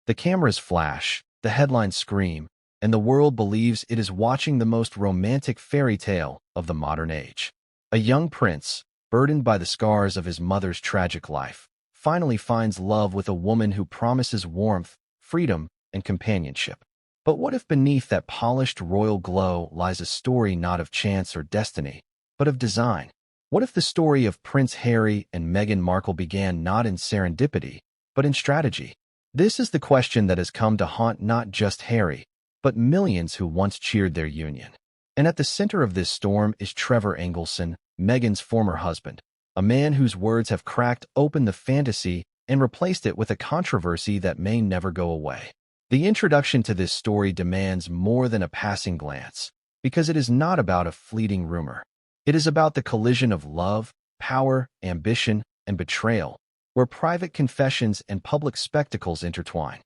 The cameras flash, the headlines scream, and the world believes it is watching the most romantic fairy tale of the modern age. A young prince, burdened by the scars of his mother's tragic life, finally finds love with a woman who promises warmth, freedom, and companionship. But what if beneath that polished royal glow lies a story not of chance or destiny, but of design? What if the story of Prince Harry and Meghan Markle began not in serendipity, but in strategy? This is the question that has come to haunt not just Harry, but millions who once cheered their union. And at the center of this storm is Trevor Engelson, Meghan's former husband, a man whose words have cracked open the fantasy and replaced it with a controversy that may never go away. The introduction to this story demands more than a passing glance, because it is not about a fleeting rumor. It is about the collision of love, power, ambition, and betrayal, where private confessions and public spectacles intertwine.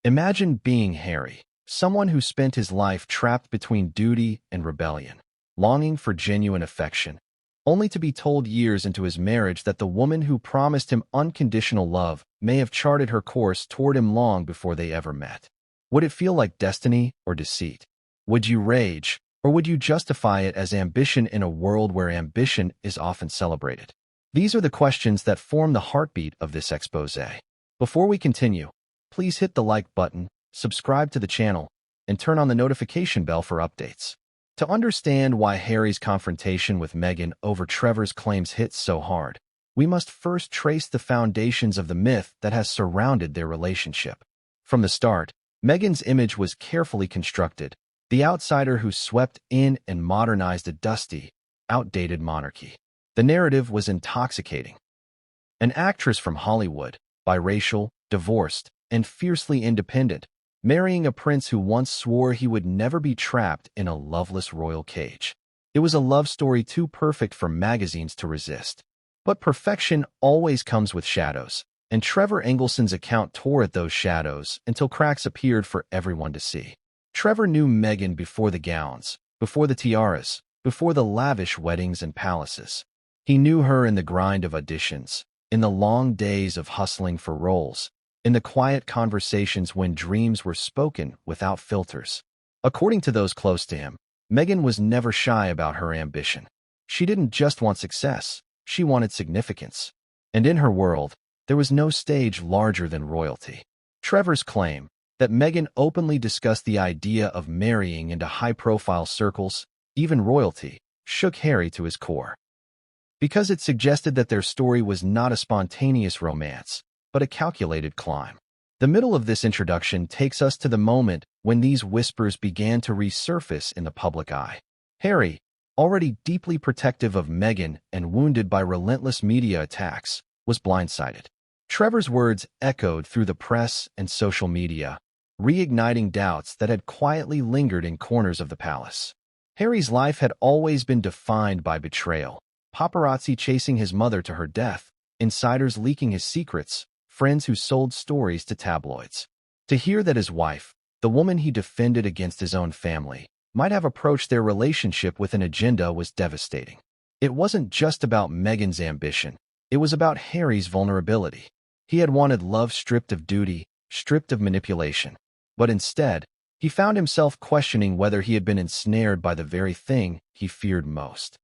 Imagine being Harry, someone who spent his life trapped between duty and rebellion, longing for genuine affection, only to be told years into his marriage that the woman who promised him unconditional love may have charted her course toward him long before they ever met. Would it feel like destiny or deceit? Would you rage, or would you justify it as ambition in a world where ambition is often celebrated? These are the questions that form the heartbeat of this expose. Before we continue, please hit the like button, subscribe to the channel, and turn on the notification bell for updates. To understand why Harry's confrontation with Meghan over Trevor's claims hits so hard, we must first trace the foundations of the myth that has surrounded their relationship. From the start, Meghan's image was carefully constructed, the outsider who swept in and modernized a dusty, outdated monarchy. The narrative was intoxicating. An actress from Hollywood, biracial, divorced, and fiercely independent, marrying a prince who once swore he would never be trapped in a loveless royal cage. It was a love story too perfect for magazines to resist. But perfection always comes with shadows, and Trevor Engelson's account tore at those shadows until cracks appeared for everyone to see. Trevor knew Meghan before the gowns, before the tiaras, before the lavish weddings and palaces. He knew her in the grind of auditions, in the long days of hustling for roles, in the quiet conversations when dreams were spoken without filters. According to those close to him, Meghan was never shy about her ambition. She didn't just want success, she wanted significance. And in her world, there was no stage larger than royalty. Trevor's claim that Meghan openly discussed the idea of marrying into high-profile circles, even royalty, shook Harry to his core. Because it suggested that their story was not a spontaneous romance, but a calculated climb. The middle of this introduction takes us to the moment when these whispers began to resurface in the public eye. Harry, already deeply protective of Meghan and wounded by relentless media attacks, was blindsided. Trevor's words echoed through the press and social media, reigniting doubts that had quietly lingered in corners of the palace. Harry's life had always been defined by betrayal, paparazzi chasing his mother to her death, insiders leaking his secrets, friends who sold stories to tabloids. To hear that his wife, the woman he defended against his own family, might have approached their relationship with an agenda was devastating. It wasn't just about Meghan's ambition, it was about Harry's vulnerability. He had wanted love stripped of duty, stripped of manipulation. But instead, he found himself questioning whether he had been ensnared by the very thing he feared most.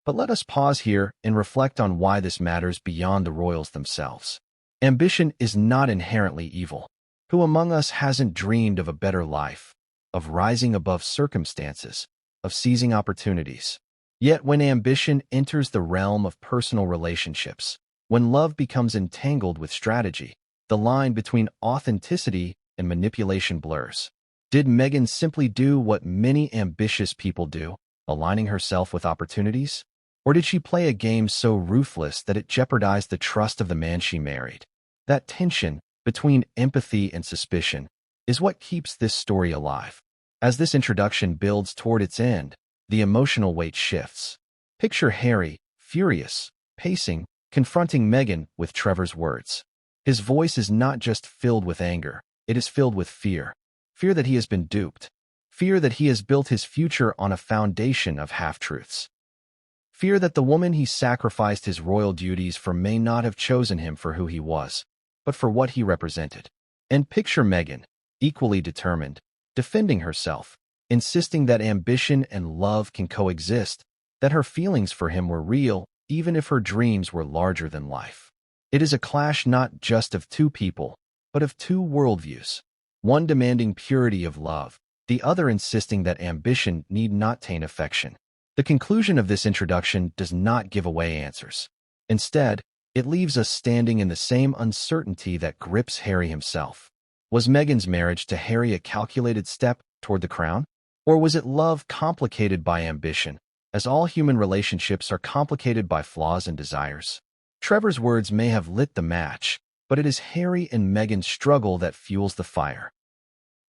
But let us pause here and reflect on why this matters beyond the royals themselves. Ambition is not inherently evil. Who among us hasn't dreamed of a better life, of rising above circumstances, of seizing opportunities? Yet when ambition enters the realm of personal relationships, when love becomes entangled with strategy, the line between authenticity and manipulation blurs. Did Meghan simply do what many ambitious people do, aligning herself with opportunities? Or did she play a game so ruthless that it jeopardized the trust of the man she married? That tension between empathy and suspicion is what keeps this story alive. As this introduction builds toward its end, the emotional weight shifts. Picture Harry, furious, pacing, confronting Meghan with Trevor's words. His voice is not just filled with anger, it is filled with fear. Fear that he has been duped. Fear that he has built his future on a foundation of half-truths. Fear that the woman he sacrificed his royal duties for may not have chosen him for who he was, but for what he represented. And picture Meghan, equally determined, defending herself, insisting that ambition and love can coexist, that her feelings for him were real, even if her dreams were larger than life. It is a clash not just of two people, but of two worldviews, one demanding purity of love, the other insisting that ambition need not taint affection. The conclusion of this introduction does not give away answers. Instead, it leaves us standing in the same uncertainty that grips Harry himself. Was Meghan's marriage to Harry a calculated step toward the crown? Or was it love complicated by ambition, as all human relationships are complicated by flaws and desires? Trevor's words may have lit the match, but it is Harry and Meghan's struggle that fuels the fire.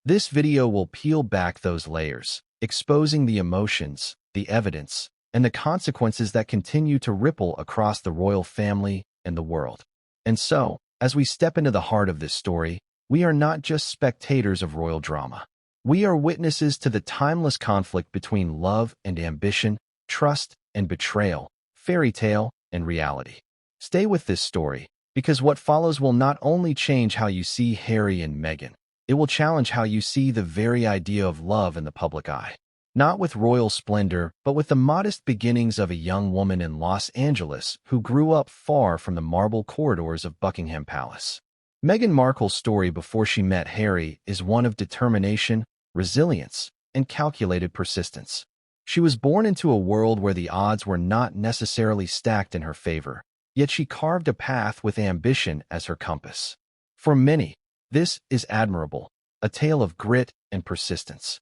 This video will peel back those layers, exposing the emotions, the evidence, and the consequences that continue to ripple across the royal family and the world. And so, as we step into the heart of this story, we are not just spectators of royal drama. We are witnesses to the timeless conflict between love and ambition, trust and betrayal, fairy tale and reality. Stay with this story, because what follows will not only change how you see Harry and Meghan, it will challenge how you see the very idea of love in the public eye. Not with royal splendor, but with the modest beginnings of a young woman in Los Angeles who grew up far from the marble corridors of Buckingham Palace. Meghan Markle's story before she met Harry is one of determination, resilience, and calculated persistence. She was born into a world where the odds were not necessarily stacked in her favor, yet she carved a path with ambition as her compass. For many, this is admirable, a tale of grit and persistence.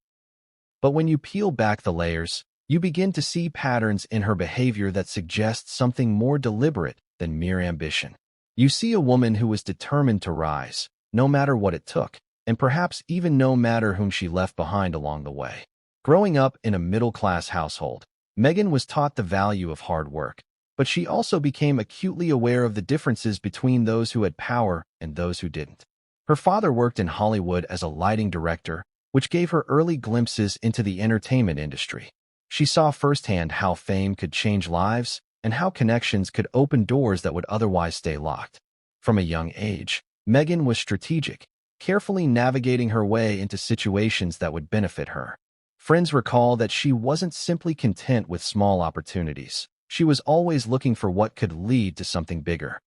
But when you peel back the layers, you begin to see patterns in her behavior that suggest something more deliberate than mere ambition. You see a woman who was determined to rise, no matter what it took, and perhaps even no matter whom she left behind along the way. Growing up in a middle-class household, Meghan was taught the value of hard work, but she also became acutely aware of the differences between those who had power and those who didn't. Her father worked in Hollywood as a lighting director, which gave her early glimpses into the entertainment industry. She saw firsthand how fame could change lives and how connections could open doors that would otherwise stay locked. From a young age, Meghan was strategic, carefully navigating her way into situations that would benefit her. Friends recall that she wasn't simply content with small opportunities. She was always looking for what could lead to something bigger.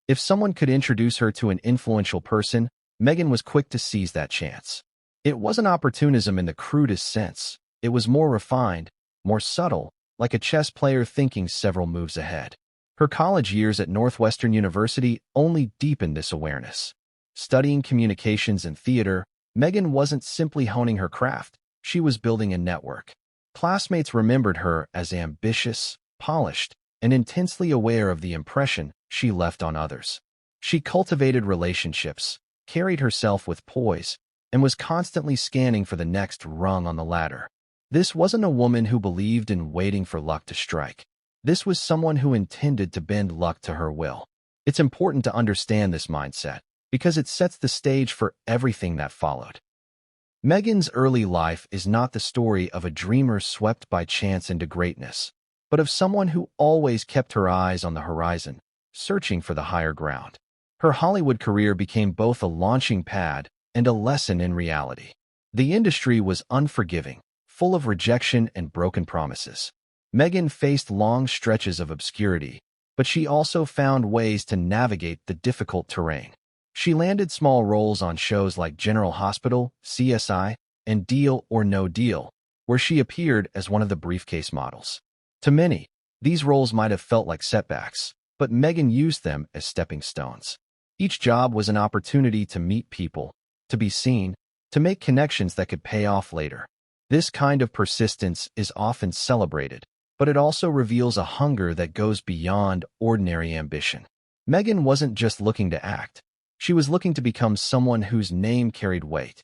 If someone could introduce her to an influential person, Meghan was quick to seize that chance. It wasn't opportunism in the crudest sense. It was more refined, more subtle, like a chess player thinking several moves ahead. Her college years at Northwestern University only deepened this awareness. Studying communications and theater, Meghan wasn't simply honing her craft, she was building a network. Classmates remembered her as ambitious, polished, and intensely aware of the impression she left on others. She cultivated relationships, carried herself with poise, and was constantly scanning for the next rung on the ladder. This wasn't a woman who believed in waiting for luck to strike. This was someone who intended to bend luck to her will. It's important to understand this mindset, because it sets the stage for everything that followed. Meghan's early life is not the story of a dreamer swept by chance into greatness, but of someone who always kept her eyes on the horizon, searching for the higher ground. Her Hollywood career became both a launching pad and a lesson in reality. The industry was unforgiving, full of rejection and broken promises. Meghan faced long stretches of obscurity, but she also found ways to navigate the difficult terrain. She landed small roles on shows like General Hospital, CSI, and Deal or No Deal, where she appeared as one of the briefcase models. To many, these roles might have felt like setbacks, but Meghan used them as stepping stones. Each job was an opportunity to meet people, to be seen, to make connections that could pay off later. This kind of persistence is often celebrated, but it also reveals a hunger that goes beyond ordinary ambition. Meghan wasn't just looking to act. She was looking to become someone whose name carried weight.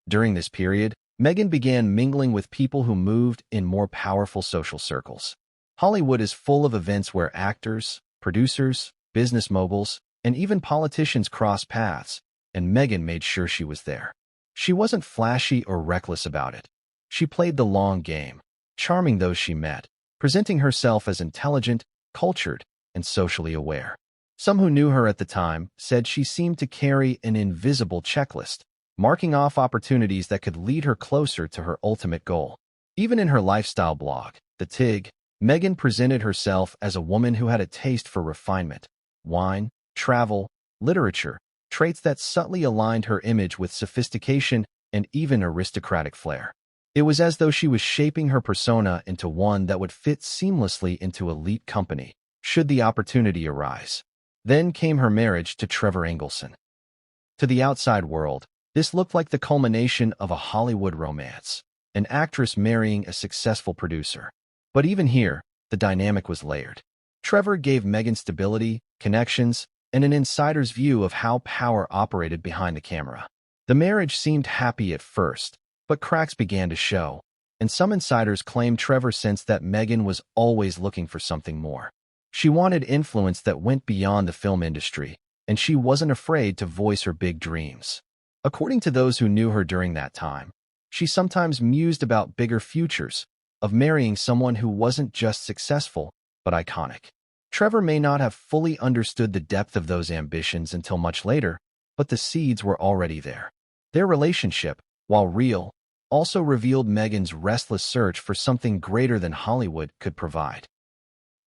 During this period, Meghan began mingling with people who moved in more powerful social circles. Hollywood is full of events where actors, producers, business moguls, and even politicians cross paths, and Meghan made sure she was there. She wasn't flashy or reckless about it. She played the long game, charming those she met, presenting herself as intelligent, cultured, and socially aware. Some who knew her at the time said she seemed to carry an invisible checklist, marking off opportunities that could lead her closer to her ultimate goal. Even in her lifestyle blog, The Tig, Meghan presented herself as a woman who had a taste for refinement, wine, travel, literature, traits that subtly aligned her image with sophistication and even aristocratic flair. It was as though she was shaping her persona into one that would fit seamlessly into elite company, should the opportunity arise. Then came her marriage to Trevor Engelson. To the outside world, this looked like the culmination of a Hollywood romance, an actress marrying a successful producer. But even here, the dynamic was layered. Trevor gave Meghan stability, connections, and an insider's view of how power operated behind the camera. The marriage seemed happy at first, but cracks began to show, and some insiders claimed Trevor sensed that Meghan was always looking for something more. She wanted influence that went beyond the film industry, and she wasn't afraid to voice her big dreams. According to those who knew her during that time, she sometimes mused about bigger futures, of marrying someone who wasn't just successful, but iconic. Trevor may not have fully understood the depth of those ambitions until much later, but the seeds were already there. Their relationship, while real, also revealed Meghan's restless search for something greater than Hollywood could provide.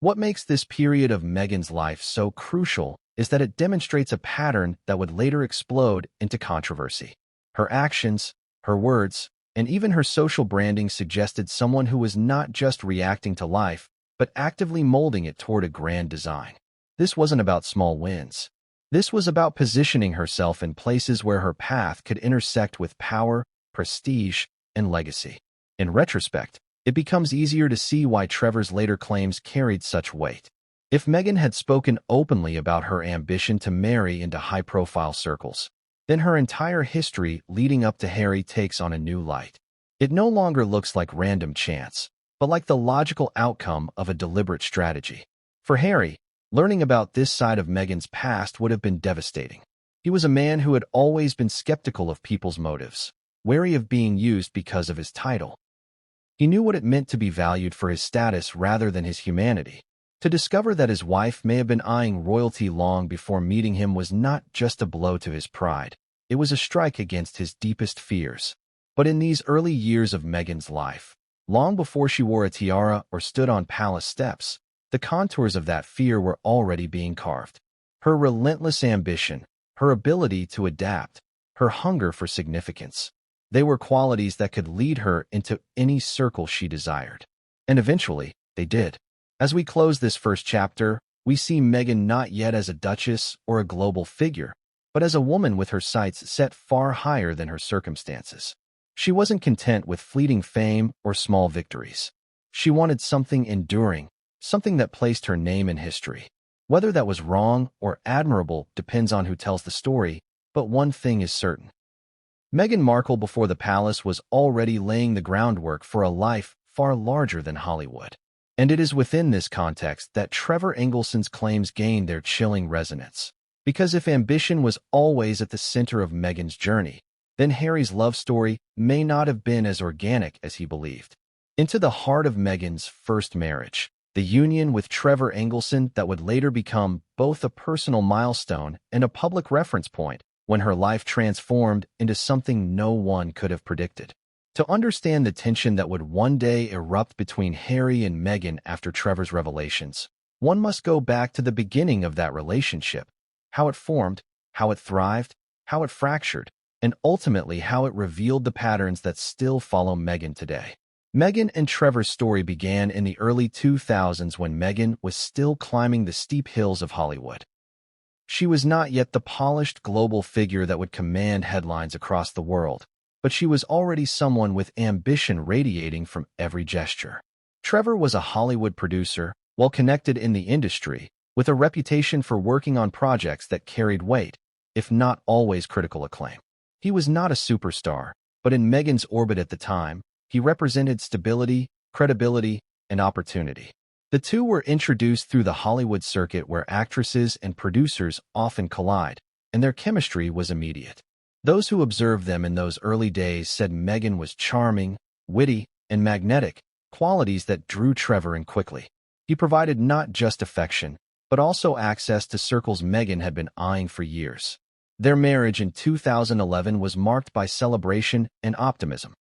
What makes this period of Meghan's life so crucial is that it demonstrates a pattern that would later explode into controversy. Her actions, her words, and even her social branding suggested someone who was not just reacting to life, but actively molding it toward a grand design. This wasn't about small wins. This was about positioning herself in places where her path could intersect with power, prestige, and legacy. In retrospect, it becomes easier to see why Trevor's later claims carried such weight. If Meghan had spoken openly about her ambition to marry into high-profile circles, then her entire history leading up to Harry takes on a new light. It no longer looks like random chance, but like the logical outcome of a deliberate strategy. For Harry, learning about this side of Meghan's past would have been devastating. He was a man who had always been skeptical of people's motives, wary of being used because of his title. He knew what it meant to be valued for his status rather than his humanity. To discover that his wife may have been eyeing royalty long before meeting him was not just a blow to his pride. It was a strike against his deepest fears. But in these early years of Meghan's life, long before she wore a tiara or stood on palace steps, the contours of that fear were already being carved. Her relentless ambition, her ability to adapt, her hunger for significance. They were qualities that could lead her into any circle she desired. And eventually, they did. As we close this first chapter, we see Meghan not yet as a duchess or a global figure, but as a woman with her sights set far higher than her circumstances. She wasn't content with fleeting fame or small victories. She wanted something enduring, something that placed her name in history. Whether that was wrong or admirable depends on who tells the story, but one thing is certain. Meghan Markle before the palace was already laying the groundwork for a life far larger than Hollywood. And it is within this context that Trevor Engelson's claims gained their chilling resonance. Because if ambition was always at the center of Meghan's journey, then Harry's love story may not have been as organic as he believed. Into the heart of Meghan's first marriage, the union with Trevor Engelson that would later become both a personal milestone and a public reference point when her life transformed into something no one could have predicted. To understand the tension that would one day erupt between Harry and Meghan after Trevor's revelations, one must go back to the beginning of that relationship, how it formed, how it thrived, how it fractured, and ultimately how it revealed the patterns that still follow Meghan today. Meghan and Trevor's story began in the early 2000s when Meghan was still climbing the steep hills of Hollywood. She was not yet the polished global figure that would command headlines across the world, but she was already someone with ambition radiating from every gesture. Trevor was a Hollywood producer, well-connected in the industry, with a reputation for working on projects that carried weight, if not always critical acclaim. He was not a superstar, but in Meghan's orbit at the time, he represented stability, credibility, and opportunity. The two were introduced through the Hollywood circuit where actresses and producers often collide, and their chemistry was immediate. Those who observed them in those early days said Meghan was charming, witty, and magnetic, qualities that drew Trevor in quickly. He provided not just affection, but also access to circles Meghan had been eyeing for years. Their marriage in 2011 was marked by celebration and optimism.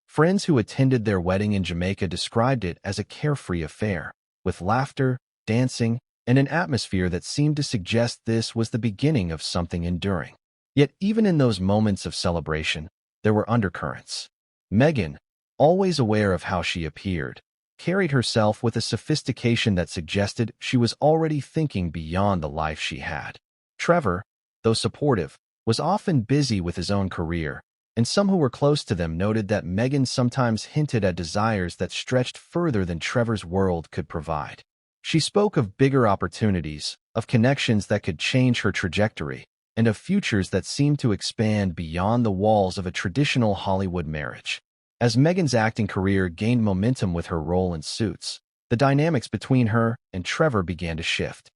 Friends who attended their wedding in Jamaica described it as a carefree affair, with laughter, dancing, and an atmosphere that seemed to suggest this was the beginning of something enduring. Yet even in those moments of celebration, there were undercurrents. Meghan, always aware of how she appeared, carried herself with a sophistication that suggested she was already thinking beyond the life she had. Trevor, though supportive, was often busy with his own career, and some who were close to them noted that Meghan sometimes hinted at desires that stretched further than Trevor's world could provide. She spoke of bigger opportunities, of connections that could change her trajectory, and of futures that seemed to expand beyond the walls of a traditional Hollywood marriage. As Meghan's acting career gained momentum with her role in Suits, the dynamics between her and Trevor began to shift.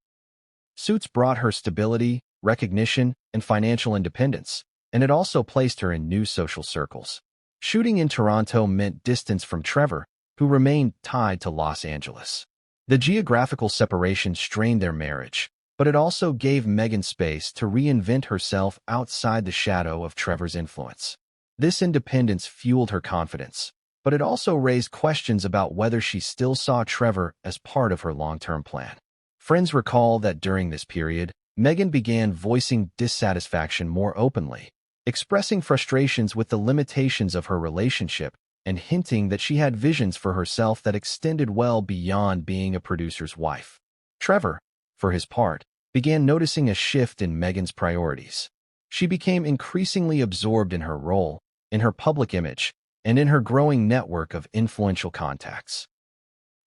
Suits brought her stability, recognition, and financial independence, and it also placed her in new social circles. Shooting in Toronto meant distance from Trevor, who remained tied to Los Angeles. The geographical separation strained their marriage, but it also gave Meghan space to reinvent herself outside the shadow of Trevor's influence. This independence fueled her confidence, but it also raised questions about whether she still saw Trevor as part of her long-term plan. Friends recall that during this period, Meghan began voicing dissatisfaction more openly, expressing frustrations with the limitations of her relationship and hinting that she had visions for herself that extended well beyond being a producer's wife. Trevor, for his part, began noticing a shift in Meghan's priorities. She became increasingly absorbed in her role, in her public image, and in her growing network of influential contacts.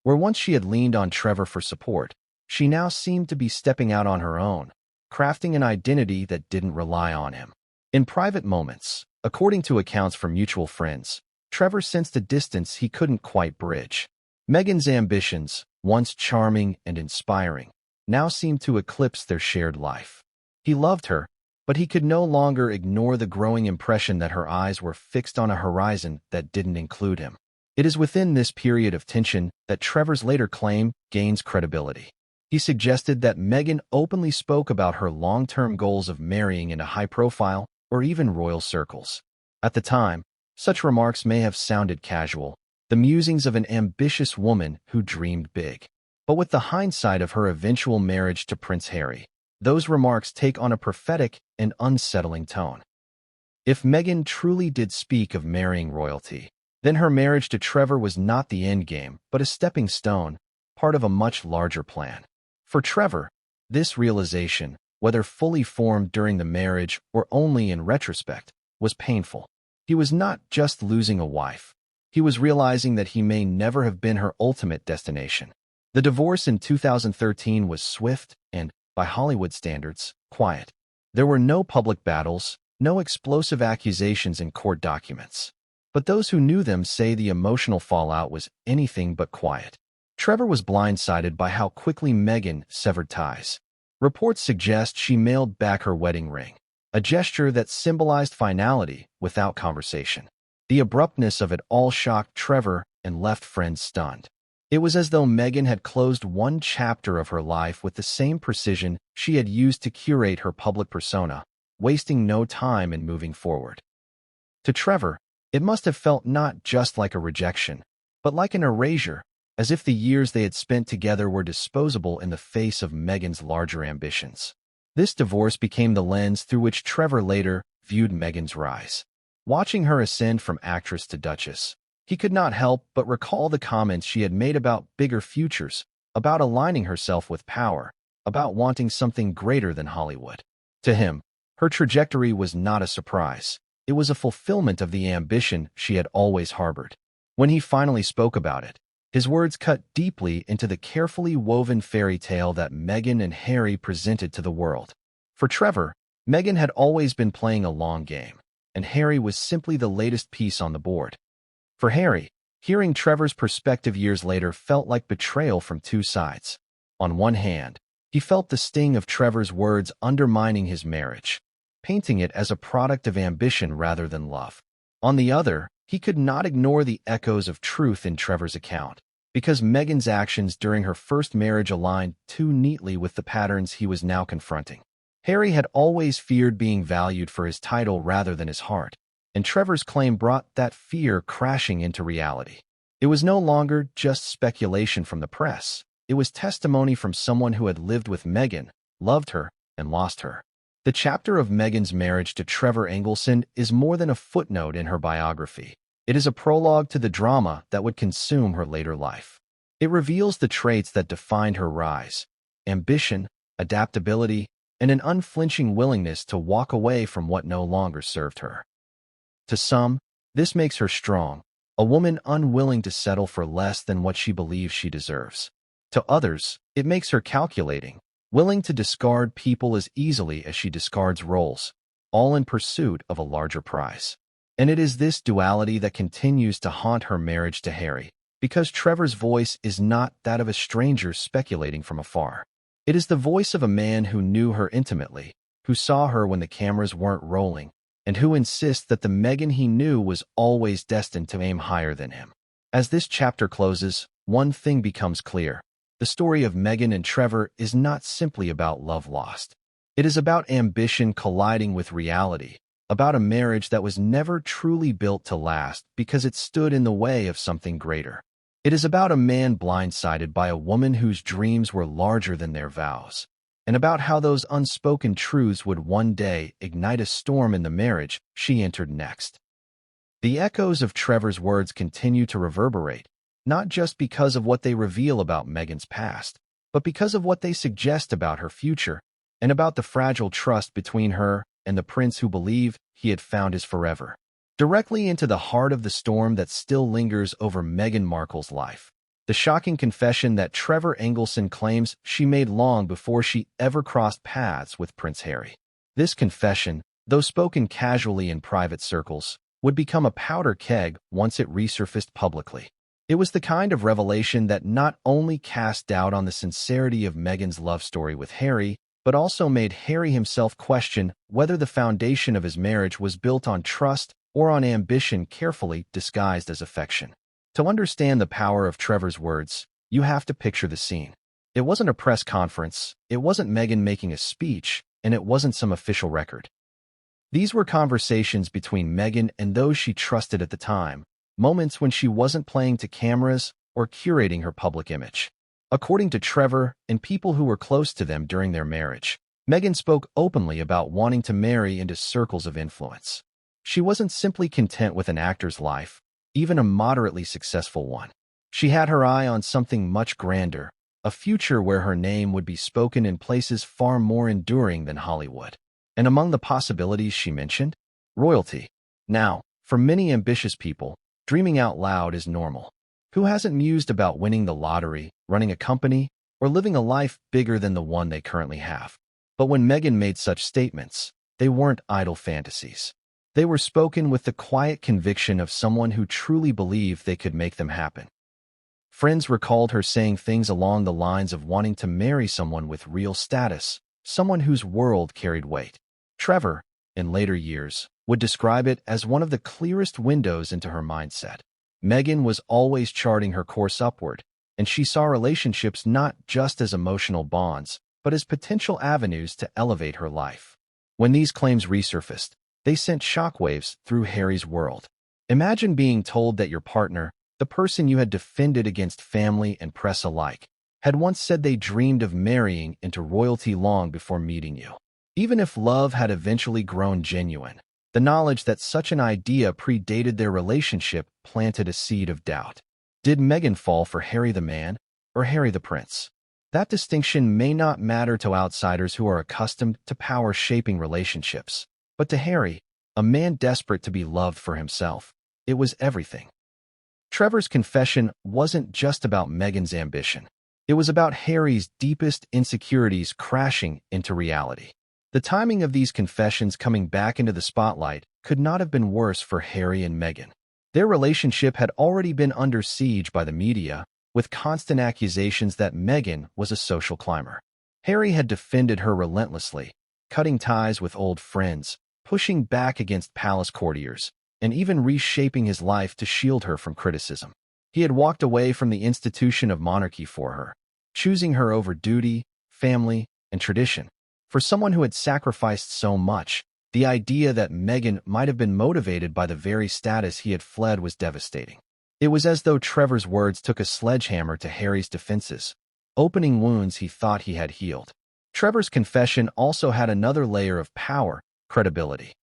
Where once she had leaned on Trevor for support, she now seemed to be stepping out on her own, crafting an identity that didn't rely on him. In private moments, according to accounts from mutual friends, Trevor sensed a distance he couldn't quite bridge. Meghan's ambitions, once charming and inspiring, now seemed to eclipse their shared life. He loved her, but he could no longer ignore the growing impression that her eyes were fixed on a horizon that didn't include him. It is within this period of tension that Trevor's later claim gains credibility. He suggested that Meghan openly spoke about her long-term goals of marrying in a high-profile or even royal circles. At the time, such remarks may have sounded casual, the musings of an ambitious woman who dreamed big. But with the hindsight of her eventual marriage to Prince Harry, those remarks take on a prophetic and unsettling tone. If Meghan truly did speak of marrying royalty, then her marriage to Trevor was not the endgame, but a stepping stone, part of a much larger plan. For Trevor, this realization, whether fully formed during the marriage or only in retrospect, was painful. He was not just losing a wife. He was realizing that he may never have been her ultimate destination. The divorce in 2013 was swift and, by Hollywood standards, quiet. There were no public battles, no explosive accusations in court documents. But those who knew them say the emotional fallout was anything but quiet. Trevor was blindsided by how quickly Meghan severed ties. Reports suggest she mailed back her wedding ring, a gesture that symbolized finality without conversation. The abruptness of it all shocked Trevor and left friends stunned. It was as though Meghan had closed one chapter of her life with the same precision she had used to curate her public persona, wasting no time in moving forward. To Trevor, it must have felt not just like a rejection, but like an erasure, as if the years they had spent together were disposable in the face of Meghan's larger ambitions. This divorce became the lens through which Trevor later viewed Meghan's rise. Watching her ascend from actress to duchess, he could not help but recall the comments she had made about bigger futures, about aligning herself with power, about wanting something greater than Hollywood. To him, her trajectory was not a surprise. It was a fulfillment of the ambition she had always harbored. When he finally spoke about it, his words cut deeply into the carefully woven fairy tale that Meghan and Harry presented to the world. For Trevor, Meghan had always been playing a long game, and Harry was simply the latest piece on the board. For Harry, hearing Trevor's perspective years later felt like betrayal from two sides. On one hand, he felt the sting of Trevor's words undermining his marriage, painting it as a product of ambition rather than love. On the other, he could not ignore the echoes of truth in Trevor's account. because Meghan's actions during her first marriage aligned too neatly with the patterns he was now confronting. Harry had always feared being valued for his title rather than his heart, and Trevor's claim brought that fear crashing into reality. It was no longer just speculation from the press. It was testimony from someone who had lived with Meghan, loved her, and lost her. The chapter of Meghan's marriage to Trevor Engelson is more than a footnote in her biography. It is a prologue to the drama that would consume her later life. It reveals the traits that defined her rise: ambition, adaptability, and an unflinching willingness to walk away from what no longer served her. To some, this makes her strong, a woman unwilling to settle for less than what she believes she deserves. To others, it makes her calculating, willing to discard people as easily as she discards roles, all in pursuit of a larger prize. And it is this duality that continues to haunt her marriage to Harry, because Trevor's voice is not that of a stranger speculating from afar. It is the voice of a man who knew her intimately, who saw her when the cameras weren't rolling, and who insists that the Meghan he knew was always destined to aim higher than him. As this chapter closes, one thing becomes clear. The story of Meghan and Trevor is not simply about love lost. It is about ambition colliding with reality, about a marriage that was never truly built to last because it stood in the way of something greater. It is about a man blindsided by a woman whose dreams were larger than their vows, and about how those unspoken truths would one day ignite a storm in the marriage she entered next. The echoes of Trevor's words continue to reverberate, not just because of what they reveal about Meghan's past, but because of what they suggest about her future, and about the fragile trust between her and the prince who believed he had found his forever. Directly into the heart of the storm that still lingers over Meghan Markle's life. The shocking confession that Trevor Engelson claims she made long before she ever crossed paths with Prince Harry. This confession, though spoken casually in private circles, would become a powder keg once it resurfaced publicly. It was the kind of revelation that not only cast doubt on the sincerity of Meghan's love story with Harry, but also made Harry himself question whether the foundation of his marriage was built on trust or on ambition carefully disguised as affection. To understand the power of Trevor's words, you have to picture the scene. It wasn't a press conference, it wasn't Meghan making a speech, and it wasn't some official record. These were conversations between Meghan and those she trusted at the time, moments when she wasn't playing to cameras or curating her public image. According to Trevor and people who were close to them during their marriage, Meghan spoke openly about wanting to marry into circles of influence. She wasn't simply content with an actor's life, even a moderately successful one. She had her eye on something much grander, a future where her name would be spoken in places far more enduring than Hollywood. And among the possibilities she mentioned, royalty. Now, for many ambitious people, dreaming out loud is normal. Who hasn't mused about winning the lottery, running a company, or living a life bigger than the one they currently have? But when Meghan made such statements, they weren't idle fantasies. They were spoken with the quiet conviction of someone who truly believed they could make them happen. Friends recalled her saying things along the lines of wanting to marry someone with real status, someone whose world carried weight. Trevor, in later years, would describe it as one of the clearest windows into her mindset. Meghan was always charting her course upward, and she saw relationships not just as emotional bonds, but as potential avenues to elevate her life. When these claims resurfaced, they sent shockwaves through Harry's world. Imagine being told that your partner, the person you had defended against family and press alike, had once said they dreamed of marrying into royalty long before meeting you. Even if love had eventually grown genuine, the knowledge that such an idea predated their relationship planted a seed of doubt. Did Meghan fall for Harry the man, or Harry the prince? That distinction may not matter to outsiders who are accustomed to power-shaping relationships. But to Harry, a man desperate to be loved for himself, it was everything. Trevor's confession wasn't just about Meghan's ambition. It was about Harry's deepest insecurities crashing into reality. The timing of these confessions coming back into the spotlight could not have been worse for Harry and Meghan. Their relationship had already been under siege by the media, with constant accusations that Meghan was a social climber. Harry had defended her relentlessly, cutting ties with old friends, pushing back against palace courtiers, and even reshaping his life to shield her from criticism. He had walked away from the institution of monarchy for her, choosing her over duty, family, and tradition. For someone who had sacrificed so much, the idea that Meghan might have been motivated by the very status he had fled was devastating. It was as though Trevor's words took a sledgehammer to Harry's defenses, opening wounds he thought he had healed. Trevor's confession also had another layer of power, credibility.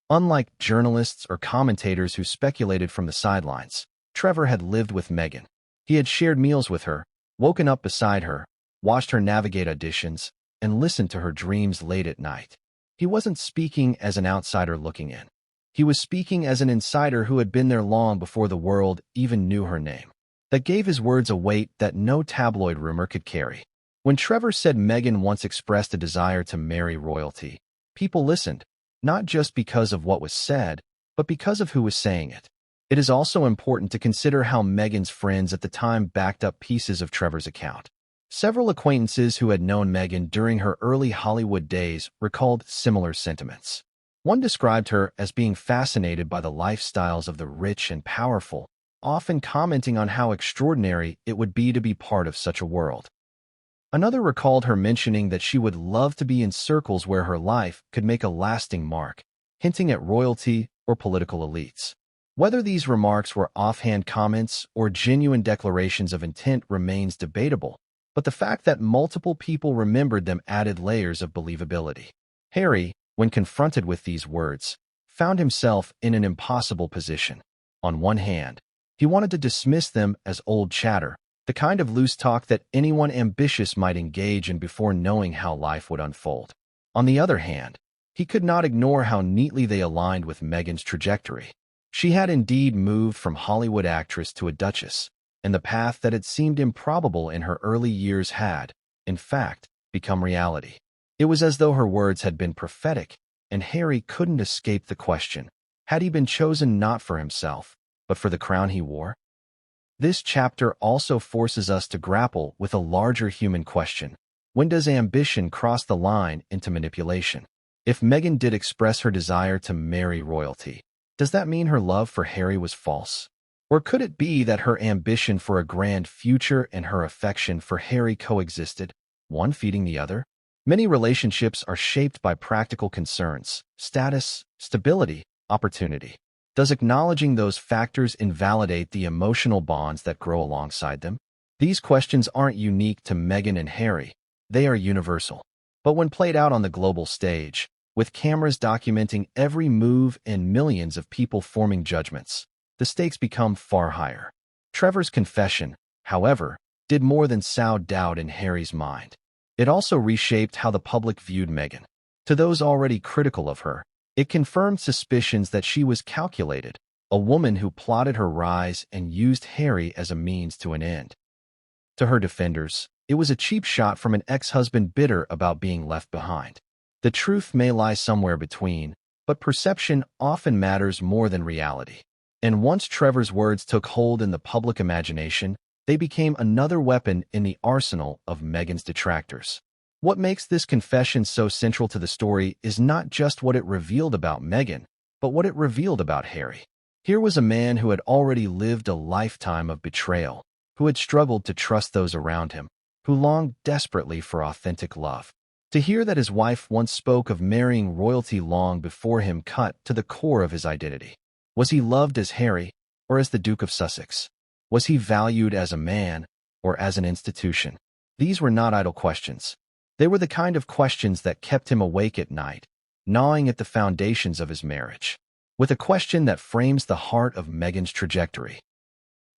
Unlike journalists or commentators who speculated from the sidelines, Trevor had lived with Meghan. He had shared meals with her, woken up beside her, watched her navigate auditions, and listened to her dreams late at night. He wasn't speaking as an outsider looking in. He was speaking as an insider who had been there long before the world even knew her name. That gave his words a weight that no tabloid rumor could carry. When Trevor said Meghan once expressed a desire to marry royalty, people listened, not just because of what was said, but because of who was saying it. It is also important to consider how Meghan's friends at the time backed up pieces of Trevor's account. Several acquaintances who had known Meghan during her early Hollywood days recalled similar sentiments. One described her as being fascinated by the lifestyles of the rich and powerful, often commenting on how extraordinary it would be to be part of such a world. Another recalled her mentioning that she would love to be in circles where her life could make a lasting mark, hinting at royalty or political elites. Whether these remarks were offhand comments or genuine declarations of intent remains debatable, but the fact that multiple people remembered them added layers of believability. Harry, when confronted with these words, found himself in an impossible position. On one hand, he wanted to dismiss them as old chatter, the kind of loose talk that anyone ambitious might engage in before knowing how life would unfold. On the other hand, he could not ignore how neatly they aligned with Meghan's trajectory. She had indeed moved from Hollywood actress to a duchess, and the path that had seemed improbable in her early years had, in fact, become reality. It was as though her words had been prophetic, and Harry couldn't escape the question, had he been chosen not for himself, but for the crown he wore? This chapter also forces us to grapple with a larger human question. When does ambition cross the line into manipulation? If Meghan did express her desire to marry royalty, does that mean her love for Harry was false? Or could it be that her ambition for a grand future and her affection for Harry coexisted, one feeding the other? Many relationships are shaped by practical concerns, status, stability, opportunity. Does acknowledging those factors invalidate the emotional bonds that grow alongside them? These questions aren't unique to Meghan and Harry. They are universal. But when played out on the global stage, with cameras documenting every move and millions of people forming judgments, the stakes become far higher. Trevor's confession, however, did more than sow doubt in Harry's mind. It also reshaped how the public viewed Meghan. To those already critical of her, it confirmed suspicions that she was calculated, a woman who plotted her rise and used Harry as a means to an end. To her defenders, it was a cheap shot from an ex-husband bitter about being left behind. The truth may lie somewhere between, but perception often matters more than reality. And once Trevor's words took hold in the public imagination, they became another weapon in the arsenal of Meghan's detractors. What makes this confession so central to the story is not just what it revealed about Meghan, but what it revealed about Harry. Here was a man who had already lived a lifetime of betrayal, who had struggled to trust those around him, who longed desperately for authentic love. To hear that his wife once spoke of marrying royalty long before him cut to the core of his identity. Was he loved as Harry, or as the Duke of Sussex? Was he valued as a man, or as an institution? These were not idle questions. They were the kind of questions that kept him awake at night, gnawing at the foundations of his marriage. With a question that frames the heart of Meghan's trajectory.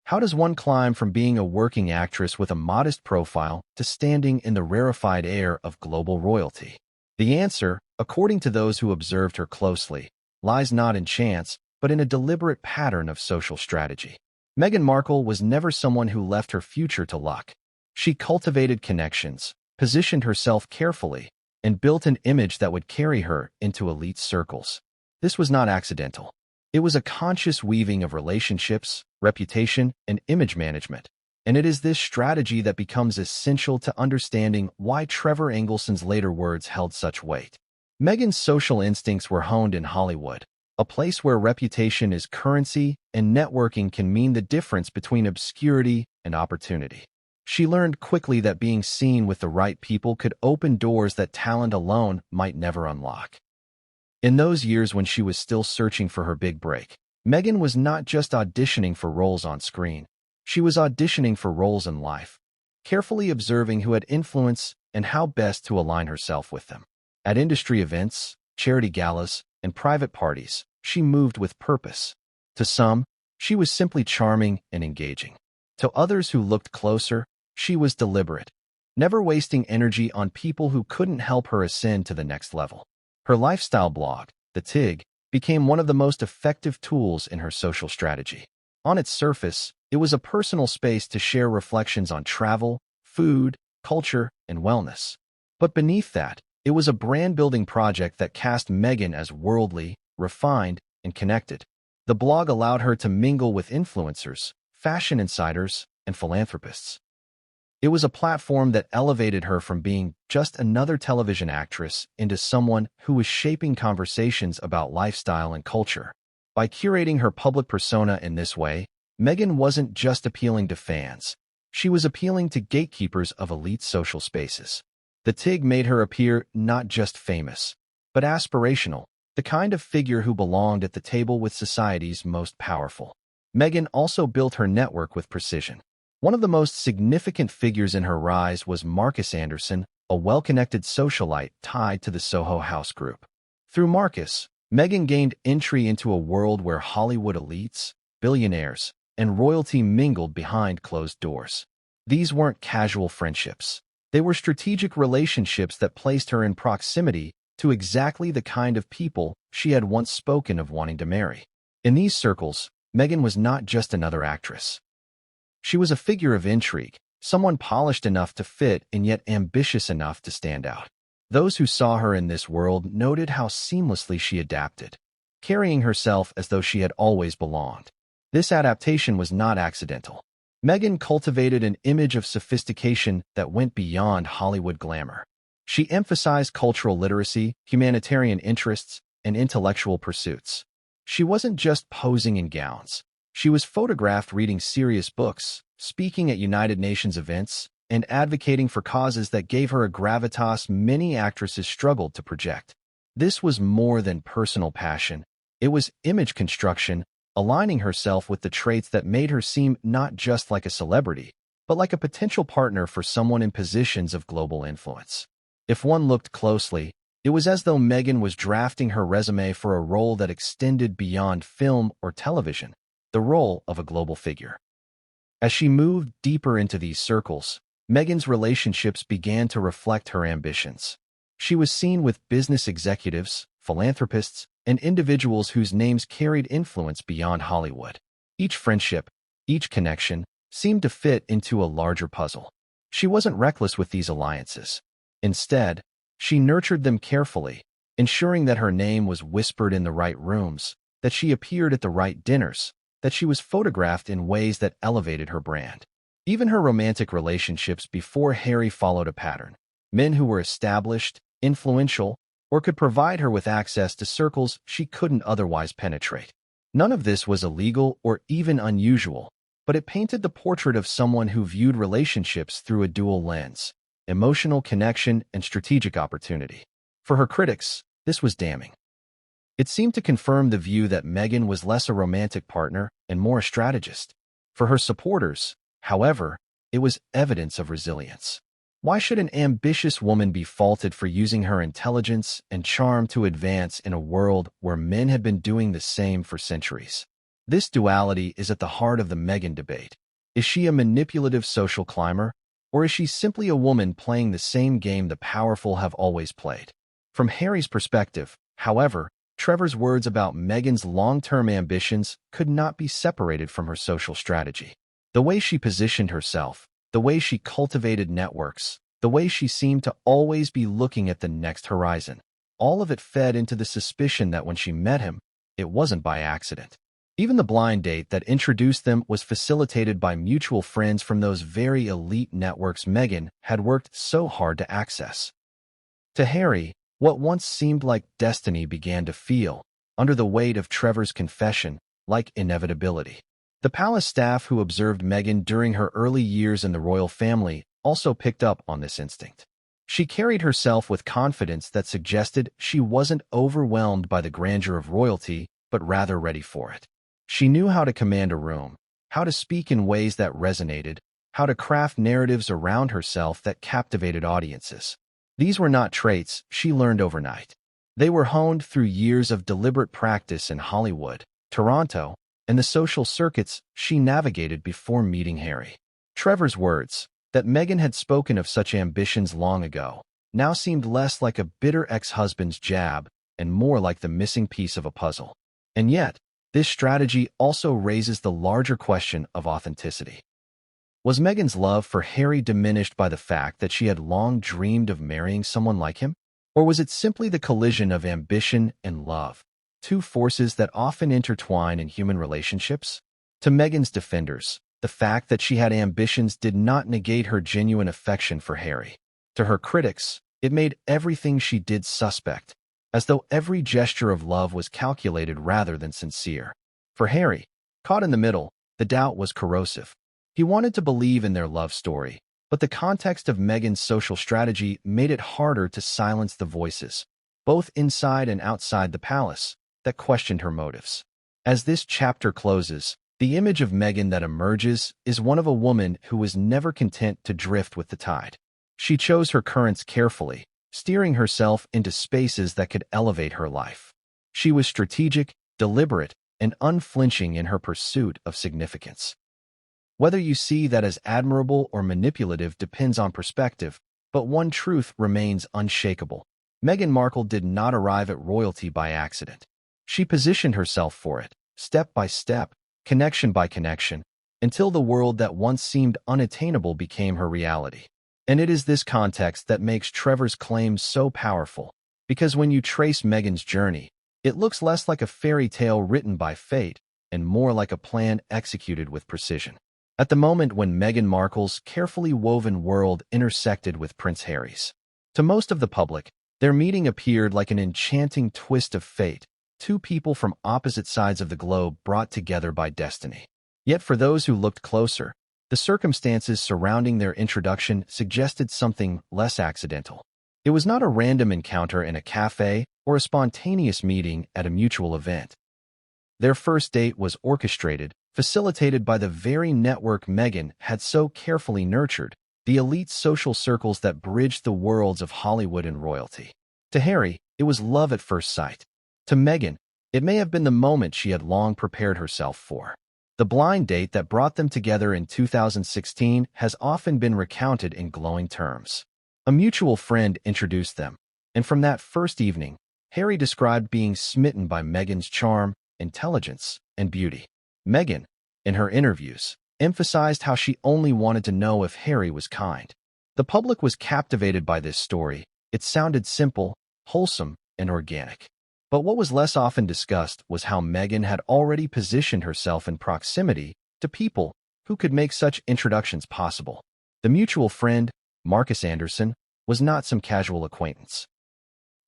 How does one climb from being a working actress with a modest profile to standing in the rarefied air of global royalty? The answer, according to those who observed her closely, lies not in chance, but in a deliberate pattern of social strategy. Meghan Markle was never someone who left her future to luck. She cultivated connections, positioned herself carefully, and built an image that would carry her into elite circles. This was not accidental. It was a conscious weaving of relationships, reputation, and image management. And it is this strategy that becomes essential to understanding why Trevor Engelson's later words held such weight. Meghan's social instincts were honed in Hollywood, a place where reputation is currency and networking can mean the difference between obscurity and opportunity. She learned quickly that being seen with the right people could open doors that talent alone might never unlock. In those years when she was still searching for her big break, Meghan was not just auditioning for roles on screen. She was auditioning for roles in life, carefully observing who had influence and how best to align herself with them. At industry events, charity galas, and private parties, she moved with purpose. To some, she was simply charming and engaging. To others who looked closer, she was deliberate, never wasting energy on people who couldn't help her ascend to the next level. Her lifestyle blog, The TIG, became one of the most effective tools in her social strategy. On its surface, it was a personal space to share reflections on travel, food, culture, and wellness. But beneath that, it was a brand-building project that cast Meghan as worldly, refined, and connected. The blog allowed her to mingle with influencers, fashion insiders, and philanthropists. It was a platform that elevated her from being just another television actress into someone who was shaping conversations about lifestyle and culture. By curating her public persona in this way, Meghan wasn't just appealing to fans. She was appealing to gatekeepers of elite social spaces. The TIG made her appear not just famous, but aspirational, the kind of figure who belonged at the table with society's most powerful. Meghan also built her network with precision. One of the most significant figures in her rise was Marcus Anderson, a well-connected socialite tied to the Soho House Group. Through Marcus, Meghan gained entry into a world where Hollywood elites, billionaires, and royalty mingled behind closed doors. These weren't casual friendships. They were strategic relationships that placed her in proximity to exactly the kind of people she had once spoken of wanting to marry. In these circles, Meghan was not just another actress. She was a figure of intrigue, someone polished enough to fit and yet ambitious enough to stand out. Those who saw her in this world noted how seamlessly she adapted, carrying herself as though she had always belonged. This adaptation was not accidental. Meghan cultivated an image of sophistication that went beyond Hollywood glamour. She emphasized cultural literacy, humanitarian interests, and intellectual pursuits. She wasn't just posing in gowns. She was photographed reading serious books, speaking at United Nations events, and advocating for causes that gave her a gravitas many actresses struggled to project. This was more than personal passion. It was image construction, aligning herself with the traits that made her seem not just like a celebrity, but like a potential partner for someone in positions of global influence. If one looked closely, it was as though Meghan was drafting her resume for a role that extended beyond film or television, the role of a global figure. As she moved deeper into these circles, Meghan's relationships began to reflect her ambitions. She was seen with business executives, philanthropists, and individuals whose names carried influence beyond Hollywood. Each friendship, each connection, seemed to fit into a larger puzzle. She wasn't reckless with these alliances. Instead, she nurtured them carefully, ensuring that her name was whispered in the right rooms, that she appeared at the right dinners, that she was photographed in ways that elevated her brand. Even her romantic relationships before Harry followed a pattern. Men who were established, influential, or could provide her with access to circles she couldn't otherwise penetrate. None of this was illegal or even unusual, but it painted the portrait of someone who viewed relationships through a dual lens: emotional connection and strategic opportunity. For her critics, this was damning. It seemed to confirm the view that Meghan was less a romantic partner and more a strategist. For her supporters, however, it was evidence of resilience. Why should an ambitious woman be faulted for using her intelligence and charm to advance in a world where men had been doing the same for centuries? This duality is at the heart of the Meghan debate. Is she a manipulative social climber, or is she simply a woman playing the same game the powerful have always played? From Harry's perspective, however, Trevor's words about Meghan's long-term ambitions could not be separated from her social strategy. The way she positioned herself, the way she cultivated networks, the way she seemed to always be looking at the next horizon, all of it fed into the suspicion that when she met him, it wasn't by accident. Even the blind date that introduced them was facilitated by mutual friends from those very elite networks Meghan had worked so hard to access. To Harry, what once seemed like destiny began to feel, under the weight of Trevor's confession, like inevitability. The palace staff who observed Meghan during her early years in the royal family also picked up on this instinct. She carried herself with confidence that suggested she wasn't overwhelmed by the grandeur of royalty, but rather ready for it. She knew how to command a room, how to speak in ways that resonated, how to craft narratives around herself that captivated audiences. These were not traits she learned overnight. They were honed through years of deliberate practice in Hollywood, Toronto, and the social circuits she navigated before meeting Harry. Trevor's words, that Meghan had spoken of such ambitions long ago, now seemed less like a bitter ex-husband's jab and more like the missing piece of a puzzle. And yet, this strategy also raises the larger question of authenticity. Was Meghan's love for Harry diminished by the fact that she had long dreamed of marrying someone like him? Or was it simply the collision of ambition and love, two forces that often intertwine in human relationships? To Meghan's defenders, the fact that she had ambitions did not negate her genuine affection for Harry. To her critics, it made everything she did suspect, as though every gesture of love was calculated rather than sincere. For Harry, caught in the middle, the doubt was corrosive. He wanted to believe in their love story, but the context of Meghan's social strategy made it harder to silence the voices, both inside and outside the palace, that questioned her motives. As this chapter closes, the image of Meghan that emerges is one of a woman who was never content to drift with the tide. She chose her currents carefully, steering herself into spaces that could elevate her life. She was strategic, deliberate, and unflinching in her pursuit of significance. Whether you see that as admirable or manipulative depends on perspective, but one truth remains unshakable. Meghan Markle did not arrive at royalty by accident. She positioned herself for it, step by step, connection by connection, until the world that once seemed unattainable became her reality. And it is this context that makes Trevor's claims so powerful, because when you trace Meghan's journey, it looks less like a fairy tale written by fate and more like a plan executed with precision. At the moment when Meghan Markle's carefully woven world intersected with Prince Harry's, to most of the public, their meeting appeared like an enchanting twist of fate, two people from opposite sides of the globe brought together by destiny. Yet for those who looked closer, the circumstances surrounding their introduction suggested something less accidental. It was not a random encounter in a cafe or a spontaneous meeting at a mutual event. Their first date was orchestrated, facilitated by the very network Meghan had so carefully nurtured, the elite social circles that bridged the worlds of Hollywood and royalty. To Harry, it was love at first sight. To Meghan, it may have been the moment she had long prepared herself for. The blind date that brought them together in 2016 has often been recounted in glowing terms. A mutual friend introduced them, and from that first evening, Harry described being smitten by Meghan's charm, intelligence, and beauty. Meghan, in her interviews, emphasized how she only wanted to know if Harry was kind. The public was captivated by this story. It sounded simple, wholesome, and organic. But what was less often discussed was how Meghan had already positioned herself in proximity to people who could make such introductions possible. The mutual friend, Marcus Anderson, was not some casual acquaintance.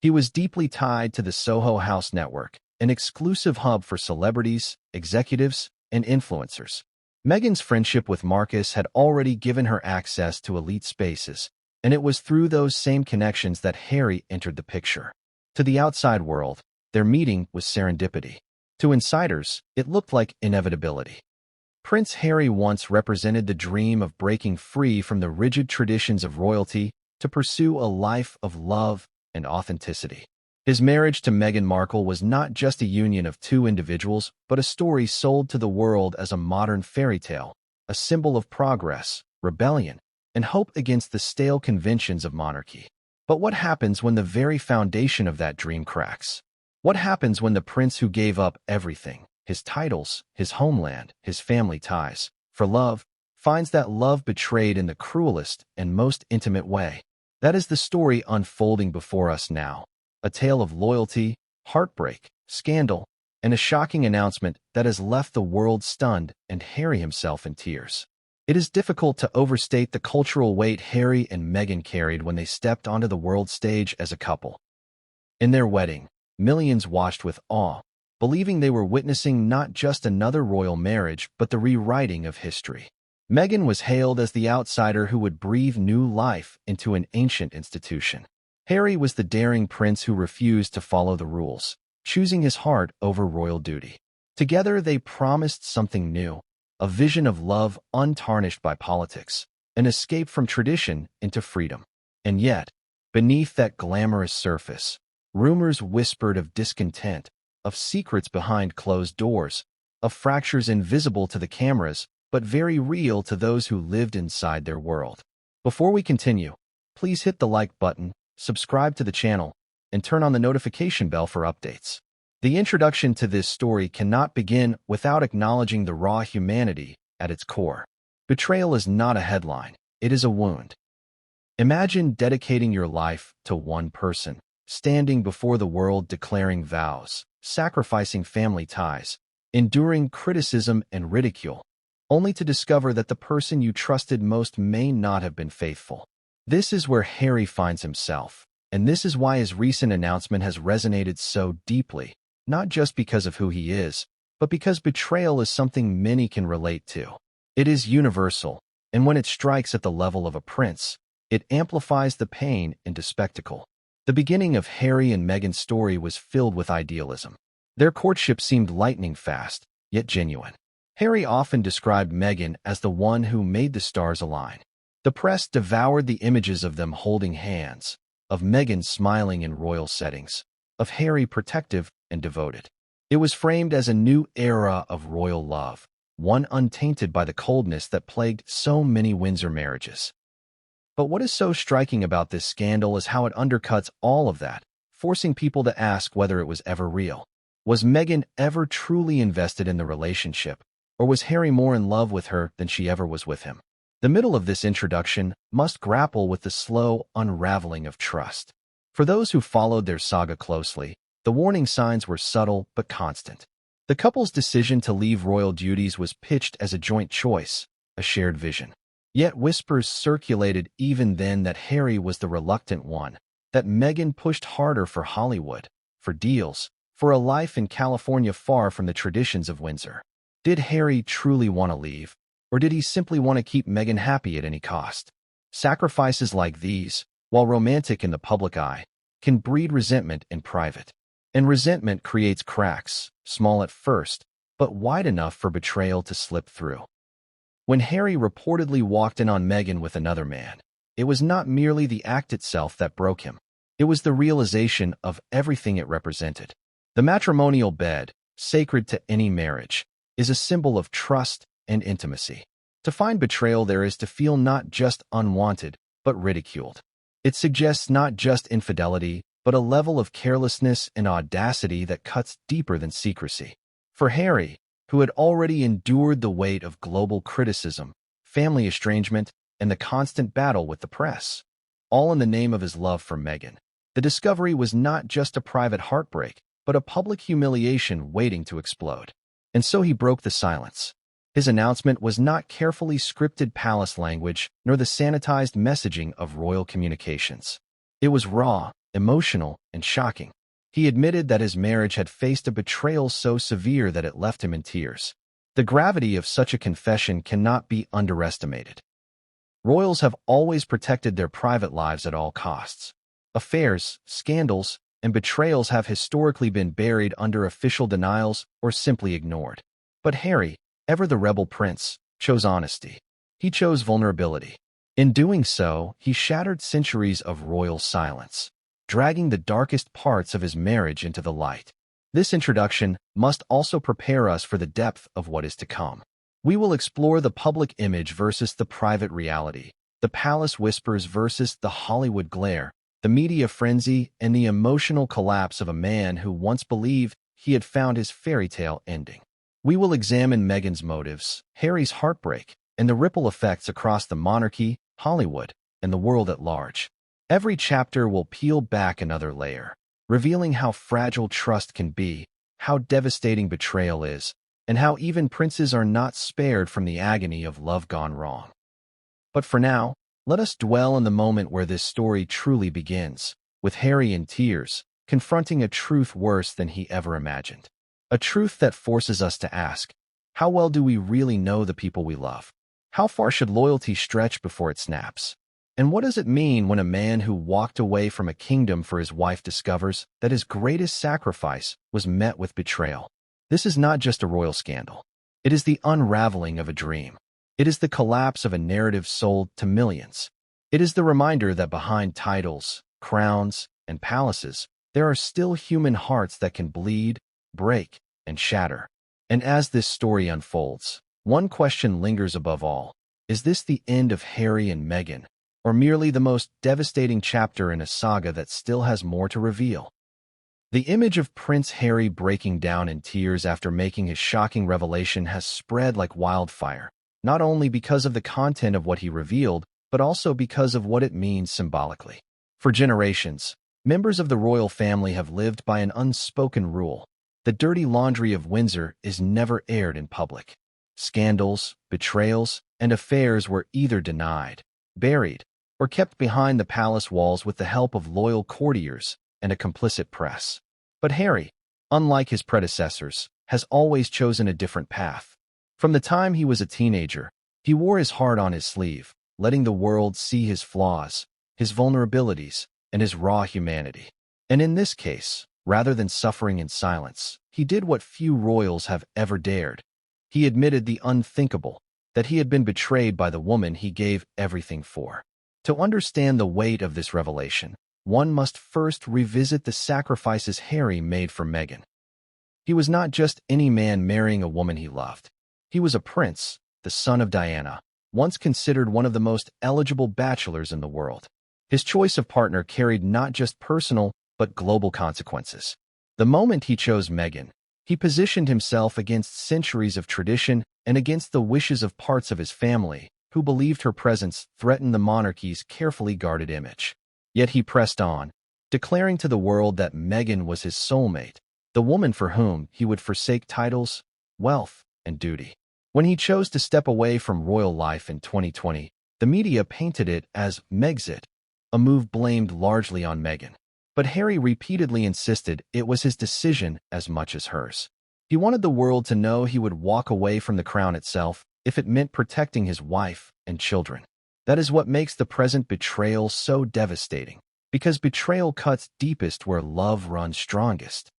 He was deeply tied to the Soho House network, an exclusive hub for celebrities, executives, and influencers. Meghan's friendship with Marcus had already given her access to elite spaces, and it was through those same connections that Harry entered the picture. To the outside world, their meeting was serendipity. To insiders, it looked like inevitability. Prince Harry once represented the dream of breaking free from the rigid traditions of royalty to pursue a life of love and authenticity. His marriage to Meghan Markle was not just a union of two individuals, but a story sold to the world as a modern fairy tale, a symbol of progress, rebellion, and hope against the stale conventions of monarchy. But what happens when the very foundation of that dream cracks? What happens when the prince who gave up everything, his titles, his homeland, his family ties, for love, finds that love betrayed in the cruelest and most intimate way? That is the story unfolding before us now. A tale of loyalty, heartbreak, scandal, and a shocking announcement that has left the world stunned and Harry himself in tears. It is difficult to overstate the cultural weight Harry and Meghan carried when they stepped onto the world stage as a couple. In their wedding, millions watched with awe, believing they were witnessing not just another royal marriage but the rewriting of history. Meghan was hailed as the outsider who would breathe new life into an ancient institution. Harry was the daring prince who refused to follow the rules, choosing his heart over royal duty. Together they promised something new, a vision of love untarnished by politics, an escape from tradition into freedom. And yet, beneath that glamorous surface, rumors whispered of discontent, of secrets behind closed doors, of fractures invisible to the cameras but very real to those who lived inside their world. Before we continue, please hit the like button, subscribe to the channel, and turn on the notification bell for updates. The introduction to this story cannot begin without acknowledging the raw humanity at its core. Betrayal is not a headline, it is a wound. Imagine dedicating your life to one person, standing before the world declaring vows, sacrificing family ties, enduring criticism and ridicule, only to discover that the person you trusted most may not have been faithful. This is where Harry finds himself, and this is why his recent announcement has resonated so deeply, not just because of who he is, but because betrayal is something many can relate to. It is universal, and when it strikes at the level of a prince, it amplifies the pain into spectacle. The beginning of Harry and Meghan's story was filled with idealism. Their courtship seemed lightning fast, yet genuine. Harry often described Meghan as the one who made the stars align. The press devoured the images of them holding hands, of Meghan smiling in royal settings, of Harry protective and devoted. It was framed as a new era of royal love, one untainted by the coldness that plagued so many Windsor marriages. But what is so striking about this scandal is how it undercuts all of that, forcing people to ask whether it was ever real. Was Meghan ever truly invested in the relationship, or was Harry more in love with her than she ever was with him? The middle of this introduction must grapple with the slow unraveling of trust. For those who followed their saga closely, the warning signs were subtle but constant. The couple's decision to leave royal duties was pitched as a joint choice, a shared vision. Yet whispers circulated even then that Harry was the reluctant one, that Meghan pushed harder for Hollywood, for deals, for a life in California far from the traditions of Windsor. Did Harry truly want to leave, or did he simply want to keep Meghan happy at any cost? Sacrifices like these, while romantic in the public eye, can breed resentment in private. And resentment creates cracks, small at first, but wide enough for betrayal to slip through. When Harry reportedly walked in on Meghan with another man, it was not merely the act itself that broke him. It was the realization of everything it represented. The matrimonial bed, sacred to any marriage, is a symbol of trust and intimacy. To find betrayal there is to feel not just unwanted, but ridiculed. It suggests not just infidelity, but a level of carelessness and audacity that cuts deeper than secrecy. For Harry, who had already endured the weight of global criticism, family estrangement, and the constant battle with the press, all in the name of his love for Meghan, the discovery was not just a private heartbreak, but a public humiliation waiting to explode. And so he broke the silence. His announcement was not carefully scripted palace language, nor the sanitized messaging of royal communications. It was raw, emotional, and shocking. He admitted that his marriage had faced a betrayal so severe that it left him in tears. The gravity of such a confession cannot be underestimated. Royals have always protected their private lives at all costs. Affairs, scandals, and betrayals have historically been buried under official denials or simply ignored. But Harry, ever the rebel prince, chose honesty. He chose vulnerability. In doing so, he shattered centuries of royal silence, dragging the darkest parts of his marriage into the light. This introduction must also prepare us for the depth of what is to come. We will explore the public image versus the private reality, the palace whispers versus the Hollywood glare, the media frenzy, and the emotional collapse of a man who once believed he had found his fairy tale ending. We will examine Meghan's motives, Harry's heartbreak, and the ripple effects across the monarchy, Hollywood, and the world at large. Every chapter will peel back another layer, revealing how fragile trust can be, how devastating betrayal is, and how even princes are not spared from the agony of love gone wrong. But for now, let us dwell in the moment where this story truly begins, with Harry in tears, confronting a truth worse than he ever imagined. A truth that forces us to ask, how well do we really know the people we love? How far should loyalty stretch before it snaps? And what does it mean when a man who walked away from a kingdom for his wife discovers that his greatest sacrifice was met with betrayal? This is not just a royal scandal. It is the unraveling of a dream. It is the collapse of a narrative sold to millions. It is the reminder that behind titles, crowns, and palaces, there are still human hearts that can bleed, break, and shatter. And as this story unfolds, one question lingers above all. Is this the end of Harry and Meghan, or merely the most devastating chapter in a saga that still has more to reveal? The image of Prince Harry breaking down in tears after making his shocking revelation has spread like wildfire, not only because of the content of what he revealed, but also because of what it means symbolically. For generations, members of the royal family have lived by an unspoken rule. The dirty laundry of Windsor is never aired in public. Scandals, betrayals, and affairs were either denied, buried, or kept behind the palace walls with the help of loyal courtiers and a complicit press. But Harry, unlike his predecessors, has always chosen a different path. From the time he was a teenager, he wore his heart on his sleeve, letting the world see his flaws, his vulnerabilities, and his raw humanity. And in this case, rather than suffering in silence, he did what few royals have ever dared. He admitted the unthinkable, that he had been betrayed by the woman he gave everything for. To understand the weight of this revelation, one must first revisit the sacrifices Harry made for Meghan. He was not just any man marrying a woman he loved. He was a prince, the son of Diana, once considered one of the most eligible bachelors in the world. His choice of partner carried not just personal, but global consequences. The moment he chose Meghan, he positioned himself against centuries of tradition and against the wishes of parts of his family, who believed her presence threatened the monarchy's carefully guarded image. Yet he pressed on, declaring to the world that Meghan was his soulmate, the woman for whom he would forsake titles, wealth, and duty. When he chose to step away from royal life in 2020, the media painted it as Megxit, a move blamed largely on Meghan. But Harry repeatedly insisted it was his decision as much as hers. He wanted the world to know he would walk away from the crown itself if it meant protecting his wife and children. That is what makes the present betrayal so devastating, because betrayal cuts deepest where love runs strongest.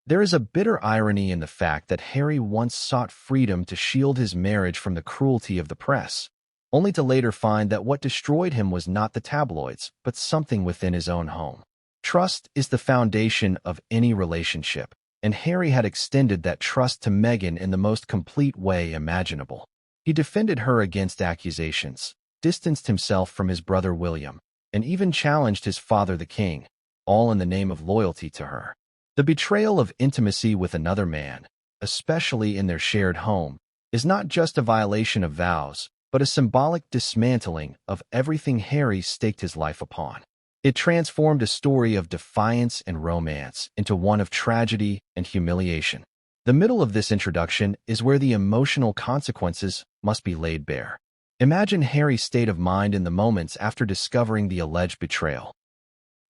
There is a bitter irony in the fact that Harry once sought freedom to shield his marriage from the cruelty of the press, only to later find that what destroyed him was not the tabloids, but something within his own home. Trust is the foundation of any relationship, and Harry had extended that trust to Meghan in the most complete way imaginable. He defended her against accusations, distanced himself from his brother William, and even challenged his father the king, all in the name of loyalty to her. The betrayal of intimacy with another man, especially in their shared home, is not just a violation of vows, but a symbolic dismantling of everything Harry staked his life upon. It transformed a story of defiance and romance into one of tragedy and humiliation. The middle of this introduction is where the emotional consequences must be laid bare. Imagine Harry's state of mind in the moments after discovering the alleged betrayal.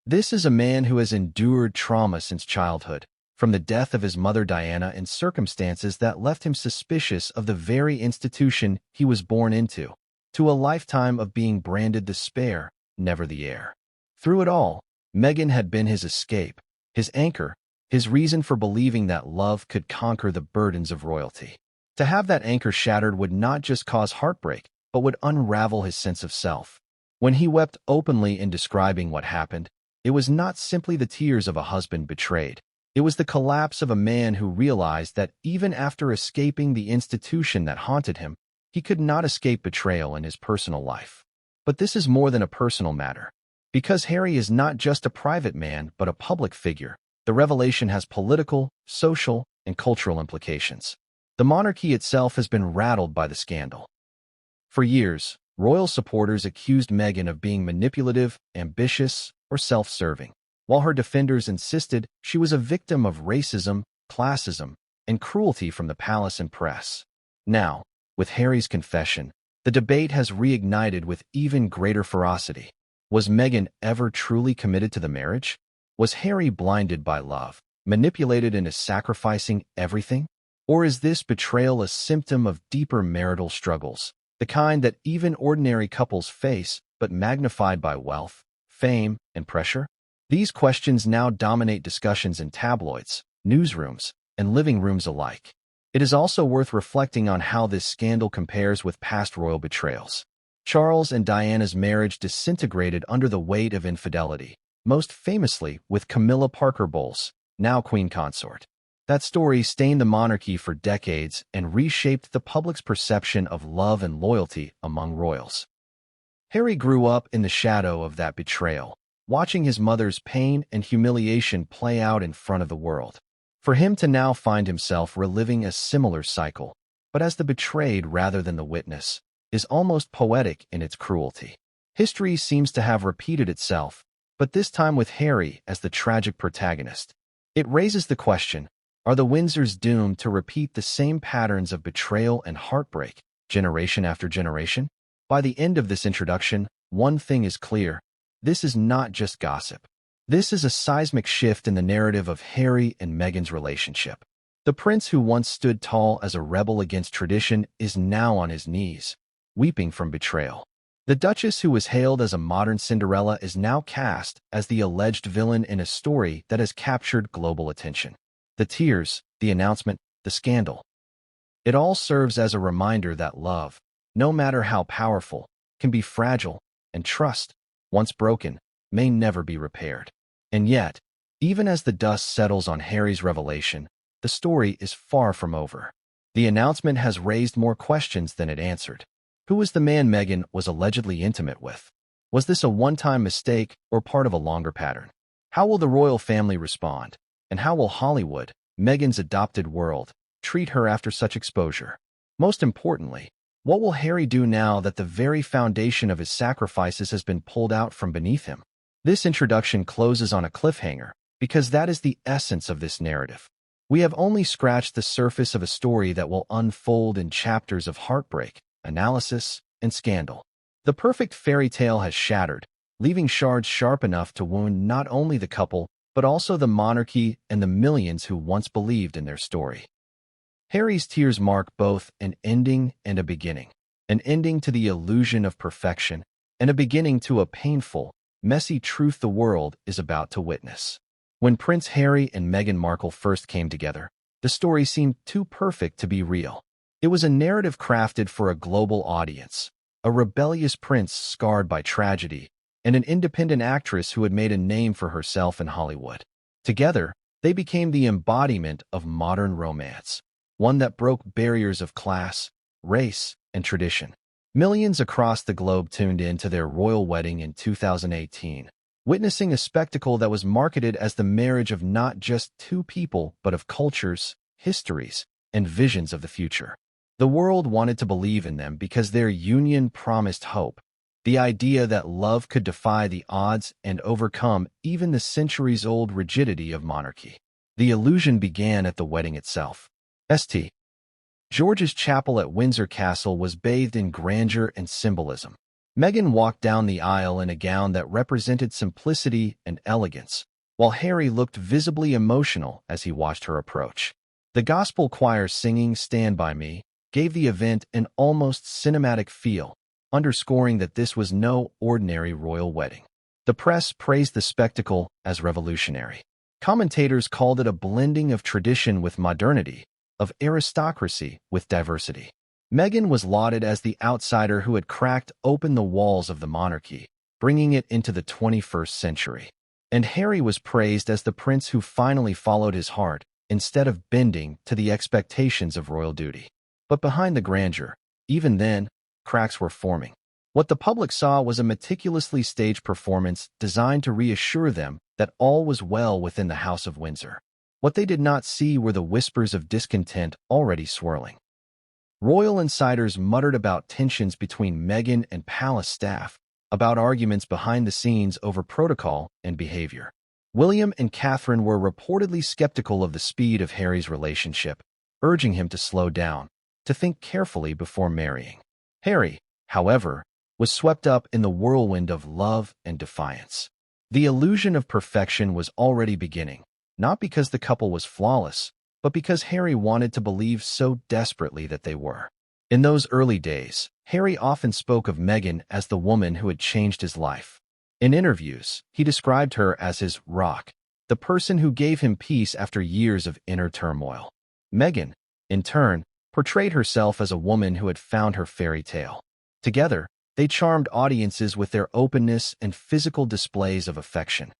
This is a man who has endured trauma since childhood, from the death of his mother Diana in circumstances that left him suspicious of the very institution he was born into, to a lifetime of being branded the spare, never the heir. Through it all, Meghan had been his escape, his anchor, his reason for believing that love could conquer the burdens of royalty. To have that anchor shattered would not just cause heartbreak, but would unravel his sense of self. When he wept openly in describing what happened, it was not simply the tears of a husband betrayed. It was the collapse of a man who realized that even after escaping the institution that haunted him, he could not escape betrayal in his personal life. But this is more than a personal matter. Because Harry is not just a private man, but a public figure, the revelation has political, social, and cultural implications. The monarchy itself has been rattled by the scandal. For years, royal supporters accused Meghan of being manipulative, ambitious, or self-serving, while her defenders insisted she was a victim of racism, classism, and cruelty from the palace and press. Now, with Harry's confession, the debate has reignited with even greater ferocity. Was Meghan ever truly committed to the marriage? Was Harry blinded by love, manipulated into sacrificing everything? Or is this betrayal a symptom of deeper marital struggles, the kind that even ordinary couples face, but magnified by wealth, fame, and pressure? These questions now dominate discussions in tabloids, newsrooms, and living rooms alike. It is also worth reflecting on how this scandal compares with past royal betrayals. Charles and Diana's marriage disintegrated under the weight of infidelity, most famously with Camilla Parker Bowles, now Queen Consort. That story stained the monarchy for decades and reshaped the public's perception of love and loyalty among royals. Harry grew up in the shadow of that betrayal, watching his mother's pain and humiliation play out in front of the world. For him to now find himself reliving a similar cycle, but as the betrayed rather than the witness, is almost poetic in its cruelty. History seems to have repeated itself, but this time with Harry as the tragic protagonist. It raises the question, are the Windsors doomed to repeat the same patterns of betrayal and heartbreak, generation after generation? By the end of this introduction, one thing is clear. This is not just gossip. This is a seismic shift in the narrative of Harry and Meghan's relationship. The prince who once stood tall as a rebel against tradition is now on his knees, weeping from betrayal. The Duchess, who was hailed as a modern Cinderella, is now cast as the alleged villain in a story that has captured global attention. The tears, the announcement, the scandal. It all serves as a reminder that love, no matter how powerful, can be fragile, and trust, once broken, may never be repaired. And yet, even as the dust settles on Harry's revelation, the story is far from over. The announcement has raised more questions than it answered. Who was the man Meghan was allegedly intimate with? Was this a one-time mistake or part of a longer pattern? How will the royal family respond? And how will Hollywood, Meghan's adopted world, treat her after such exposure? Most importantly, what will Harry do now that the very foundation of his sacrifices has been pulled out from beneath him? This introduction closes on a cliffhanger, because that is the essence of this narrative. We have only scratched the surface of a story that will unfold in chapters of heartbreak, analysis, and scandal. The perfect fairy tale has shattered, leaving shards sharp enough to wound not only the couple, but also the monarchy and the millions who once believed in their story. Harry's tears mark both an ending and a beginning. An ending to the illusion of perfection, and a beginning to a painful, messy truth the world is about to witness. When Prince Harry and Meghan Markle first came together, the story seemed too perfect to be real. It was a narrative crafted for a global audience, a rebellious prince scarred by tragedy, and an independent actress who had made a name for herself in Hollywood. Together, they became the embodiment of modern romance, one that broke barriers of class, race, and tradition. Millions across the globe tuned in to their royal wedding in 2018, witnessing a spectacle that was marketed as the marriage of not just two people, but of cultures, histories, and visions of the future. The world wanted to believe in them because their union promised hope, the idea that love could defy the odds and overcome even the centuries-old rigidity of monarchy. The illusion began at the wedding itself. St. George's Chapel at Windsor Castle was bathed in grandeur and symbolism. Meghan walked down the aisle in a gown that represented simplicity and elegance, while Harry looked visibly emotional as he watched her approach. The gospel choir singing "Stand By Me" gave the event an almost cinematic feel, underscoring that this was no ordinary royal wedding. The press praised the spectacle as revolutionary. Commentators called it a blending of tradition with modernity, of aristocracy with diversity. Meghan was lauded as the outsider who had cracked open the walls of the monarchy, bringing it into the 21st century. And Harry was praised as the prince who finally followed his heart, instead of bending to the expectations of royal duty. But behind the grandeur, even then, cracks were forming. What the public saw was a meticulously staged performance designed to reassure them that all was well within the House of Windsor. What they did not see were the whispers of discontent already swirling. Royal insiders muttered about tensions between Meghan and palace staff, about arguments behind the scenes over protocol and behavior. William and Catherine were reportedly skeptical of the speed of Harry's relationship, urging him to slow down, to think carefully before marrying. Harry, however, was swept up in the whirlwind of love and defiance. The illusion of perfection was already beginning, not because the couple was flawless, but because Harry wanted to believe so desperately that they were. In those early days, Harry often spoke of Meghan as the woman who had changed his life. In interviews, he described her as his rock, the person who gave him peace after years of inner turmoil. Meghan, in turn, portrayed herself as a woman who had found her fairy tale. Together, they charmed audiences with their openness and physical displays of affection.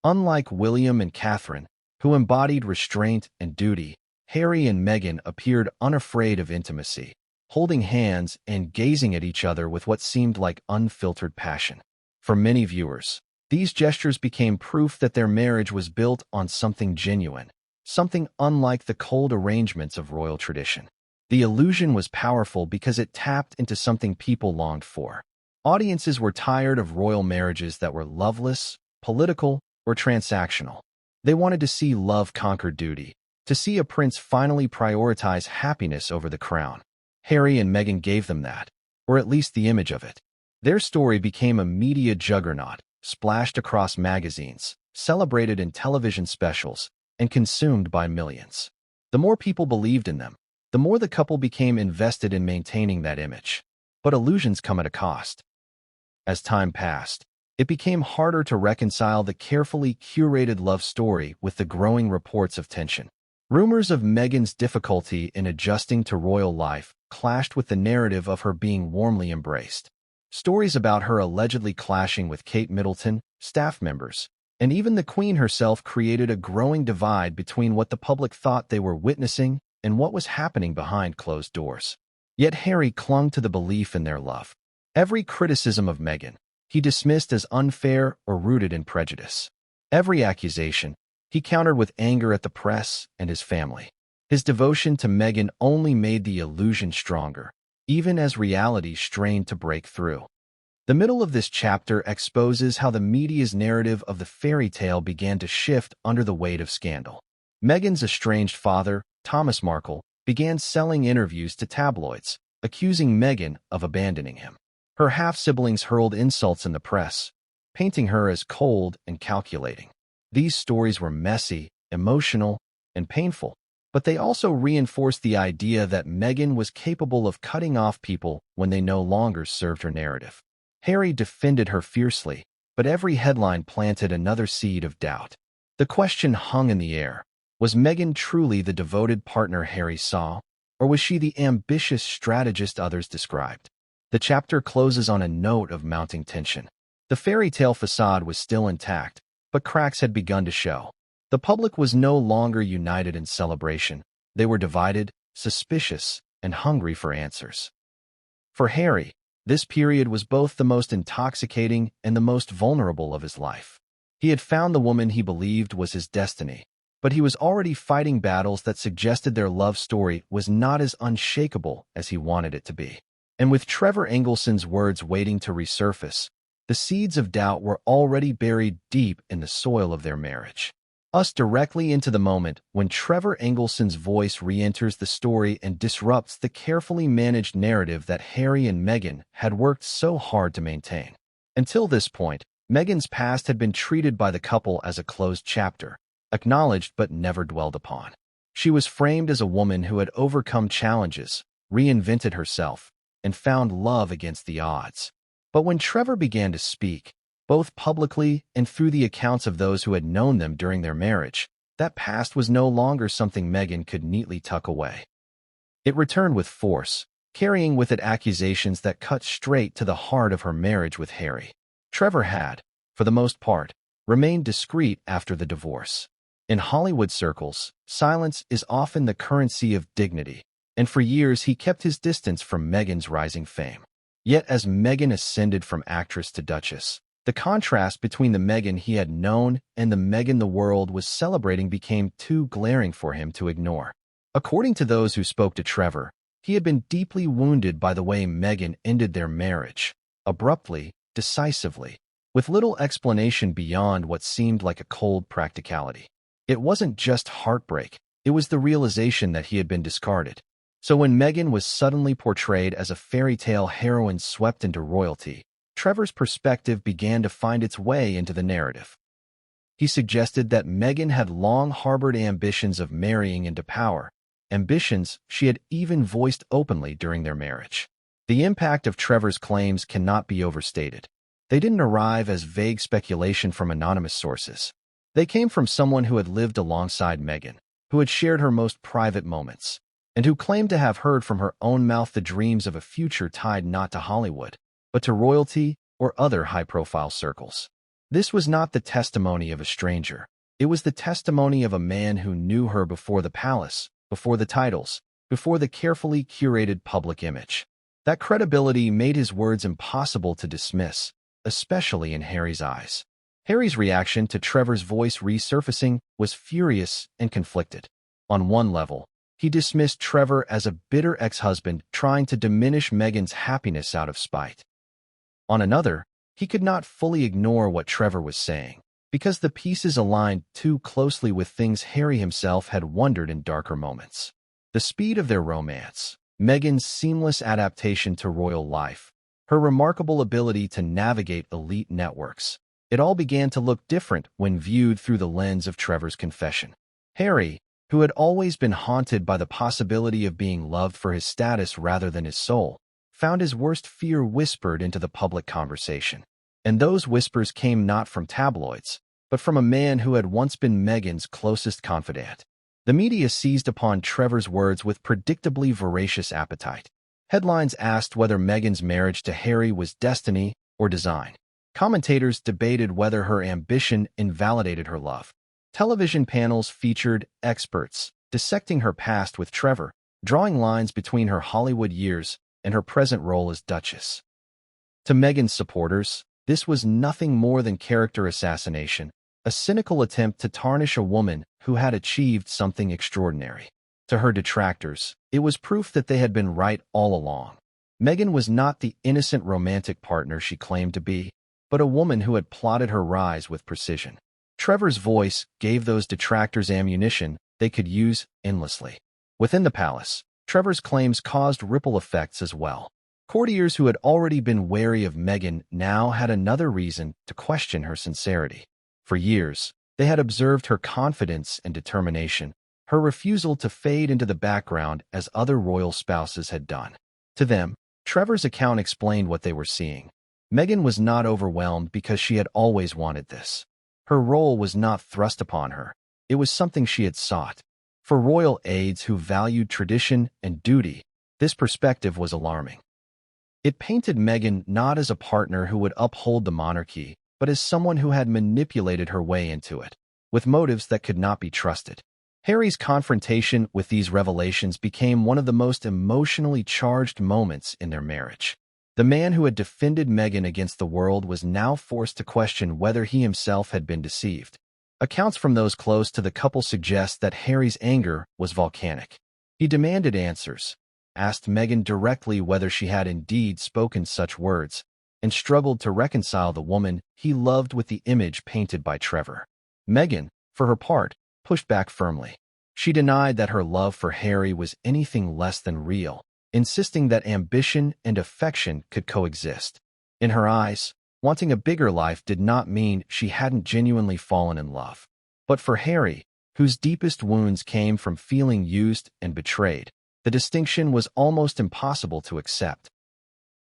Unlike William and Catherine, who embodied restraint and duty, Harry and Meghan appeared unafraid of intimacy, holding hands and gazing at each other with what seemed like unfiltered passion. For many viewers, these gestures became proof that their marriage was built on something genuine, something unlike the cold arrangements of royal tradition. The illusion was powerful because it tapped into something people longed for. Audiences were tired of royal marriages that were loveless, political, or transactional. They wanted to see love conquer duty, to see a prince finally prioritize happiness over the crown. Harry and Meghan gave them that, or at least the image of it. Their story became a media juggernaut, splashed across magazines, celebrated in television specials, and consumed by millions. The more people believed in them, the more the couple became invested in maintaining that image. But illusions come at a cost. As time passed, it became harder to reconcile the carefully curated love story with the growing reports of tension. Rumors of Meghan's difficulty in adjusting to royal life clashed with the narrative of her being warmly embraced. Stories about her allegedly clashing with Kate Middleton, staff members, and even the Queen herself created a growing divide between what the public thought they were witnessing and what was happening behind closed doors. Yet Harry clung to the belief in their love. Every criticism of Meghan, he dismissed as unfair or rooted in prejudice. Every accusation, he countered with anger at the press and his family. His devotion to Meghan only made the illusion stronger, even as reality strained to break through. The middle of this chapter exposes how the media's narrative of the fairy tale began to shift under the weight of scandal. Meghan's estranged father, Thomas Markle, began selling interviews to tabloids, accusing Meghan of abandoning him. Her half-siblings hurled insults in the press, painting her as cold and calculating. These stories were messy, emotional, and painful, but they also reinforced the idea that Meghan was capable of cutting off people when they no longer served her narrative. Harry defended her fiercely, but every headline planted another seed of doubt. The question hung in the air. Was Meghan truly the devoted partner Harry saw, or was she the ambitious strategist others described? The chapter closes on a note of mounting tension. The fairy tale facade was still intact, but cracks had begun to show. The public was no longer united in celebration. They were divided, suspicious, and hungry for answers. For Harry, this period was both the most intoxicating and the most vulnerable of his life. He had found the woman he believed was his destiny, but he was already fighting battles that suggested their love story was not as unshakable as he wanted it to be. And with Trevor Engelson's words waiting to resurface, the seeds of doubt were already buried deep in the soil of their marriage. Us directly into the moment when Trevor Engelson's voice re-enters the story and disrupts the carefully managed narrative that Harry and Meghan had worked so hard to maintain. Until this point, Meghan's past had been treated by the couple as a closed chapter, acknowledged but never dwelled upon. She was framed as a woman who had overcome challenges, reinvented herself, and found love against the odds. But when Trevor began to speak, both publicly and through the accounts of those who had known them during their marriage, that past was no longer something Meghan could neatly tuck away. It returned with force, carrying with it accusations that cut straight to the heart of her marriage with Harry. Trevor had, for the most part, remained discreet after the divorce. In Hollywood circles, silence is often the currency of dignity, and for years he kept his distance from Meghan's rising fame. Yet as Meghan ascended from actress to duchess, the contrast between the Meghan he had known and the Meghan the world was celebrating became too glaring for him to ignore. According to those who spoke to Trevor, he had been deeply wounded by the way Meghan ended their marriage, abruptly, decisively, with little explanation beyond what seemed like a cold practicality. It wasn't just heartbreak, it was the realization that he had been discarded. So when Meghan was suddenly portrayed as a fairy tale heroine swept into royalty, Trevor's perspective began to find its way into the narrative. He suggested that Meghan had long harbored ambitions of marrying into power, ambitions she had even voiced openly during their marriage. The impact of Trevor's claims cannot be overstated. They didn't arrive as vague speculation from anonymous sources. They came from someone who had lived alongside Meghan, who had shared her most private moments, and who claimed to have heard from her own mouth the dreams of a future tied not to Hollywood, but to royalty or other high-profile circles. This was not the testimony of a stranger. It was the testimony of a man who knew her before the palace, before the titles, before the carefully curated public image. That credibility made his words impossible to dismiss, especially in Harry's eyes. Harry's reaction to Trevor's voice resurfacing was furious and conflicted. On one level, he dismissed Trevor as a bitter ex-husband trying to diminish Meghan's happiness out of spite. On another, he could not fully ignore what Trevor was saying, because the pieces aligned too closely with things Harry himself had wondered in darker moments. The speed of their romance, Meghan's seamless adaptation to royal life, her remarkable ability to navigate elite networks. It all began to look different when viewed through the lens of Trevor's confession. Harry, who had always been haunted by the possibility of being loved for his status rather than his soul, found his worst fear whispered into the public conversation. And those whispers came not from tabloids, but from a man who had once been Meghan's closest confidant. The media seized upon Trevor's words with predictably voracious appetite. Headlines asked whether Meghan's marriage to Harry was destiny or design. Commentators debated whether her ambition invalidated her love. Television panels featured experts dissecting her past with Trevor, drawing lines between her Hollywood years and her present role as Duchess. To Meghan's supporters, this was nothing more than character assassination, a cynical attempt to tarnish a woman who had achieved something extraordinary. To her detractors, it was proof that they had been right all along. Meghan was not the innocent romantic partner she claimed to be, but a woman who had plotted her rise with precision. Trevor's voice gave those detractors ammunition they could use endlessly. Within the palace, Trevor's claims caused ripple effects as well. Courtiers who had already been wary of Meghan now had another reason to question her sincerity. For years, they had observed her confidence and determination, her refusal to fade into the background as other royal spouses had done. To them, Trevor's account explained what they were seeing. Meghan was not overwhelmed because she had always wanted this. Her role was not thrust upon her. It was something she had sought. For royal aides who valued tradition and duty, this perspective was alarming. It painted Meghan not as a partner who would uphold the monarchy, but as someone who had manipulated her way into it, with motives that could not be trusted. Harry's confrontation with these revelations became one of the most emotionally charged moments in their marriage. The man who had defended Meghan against the world was now forced to question whether he himself had been deceived. Accounts from those close to the couple suggest that Harry's anger was volcanic. He demanded answers, asked Meghan directly whether she had indeed spoken such words, and struggled to reconcile the woman he loved with the image painted by Trevor. Meghan, for her part, pushed back firmly. She denied that her love for Harry was anything less than real, insisting that ambition and affection could coexist. In her eyes, wanting a bigger life did not mean she hadn't genuinely fallen in love. But for Harry, whose deepest wounds came from feeling used and betrayed, the distinction was almost impossible to accept.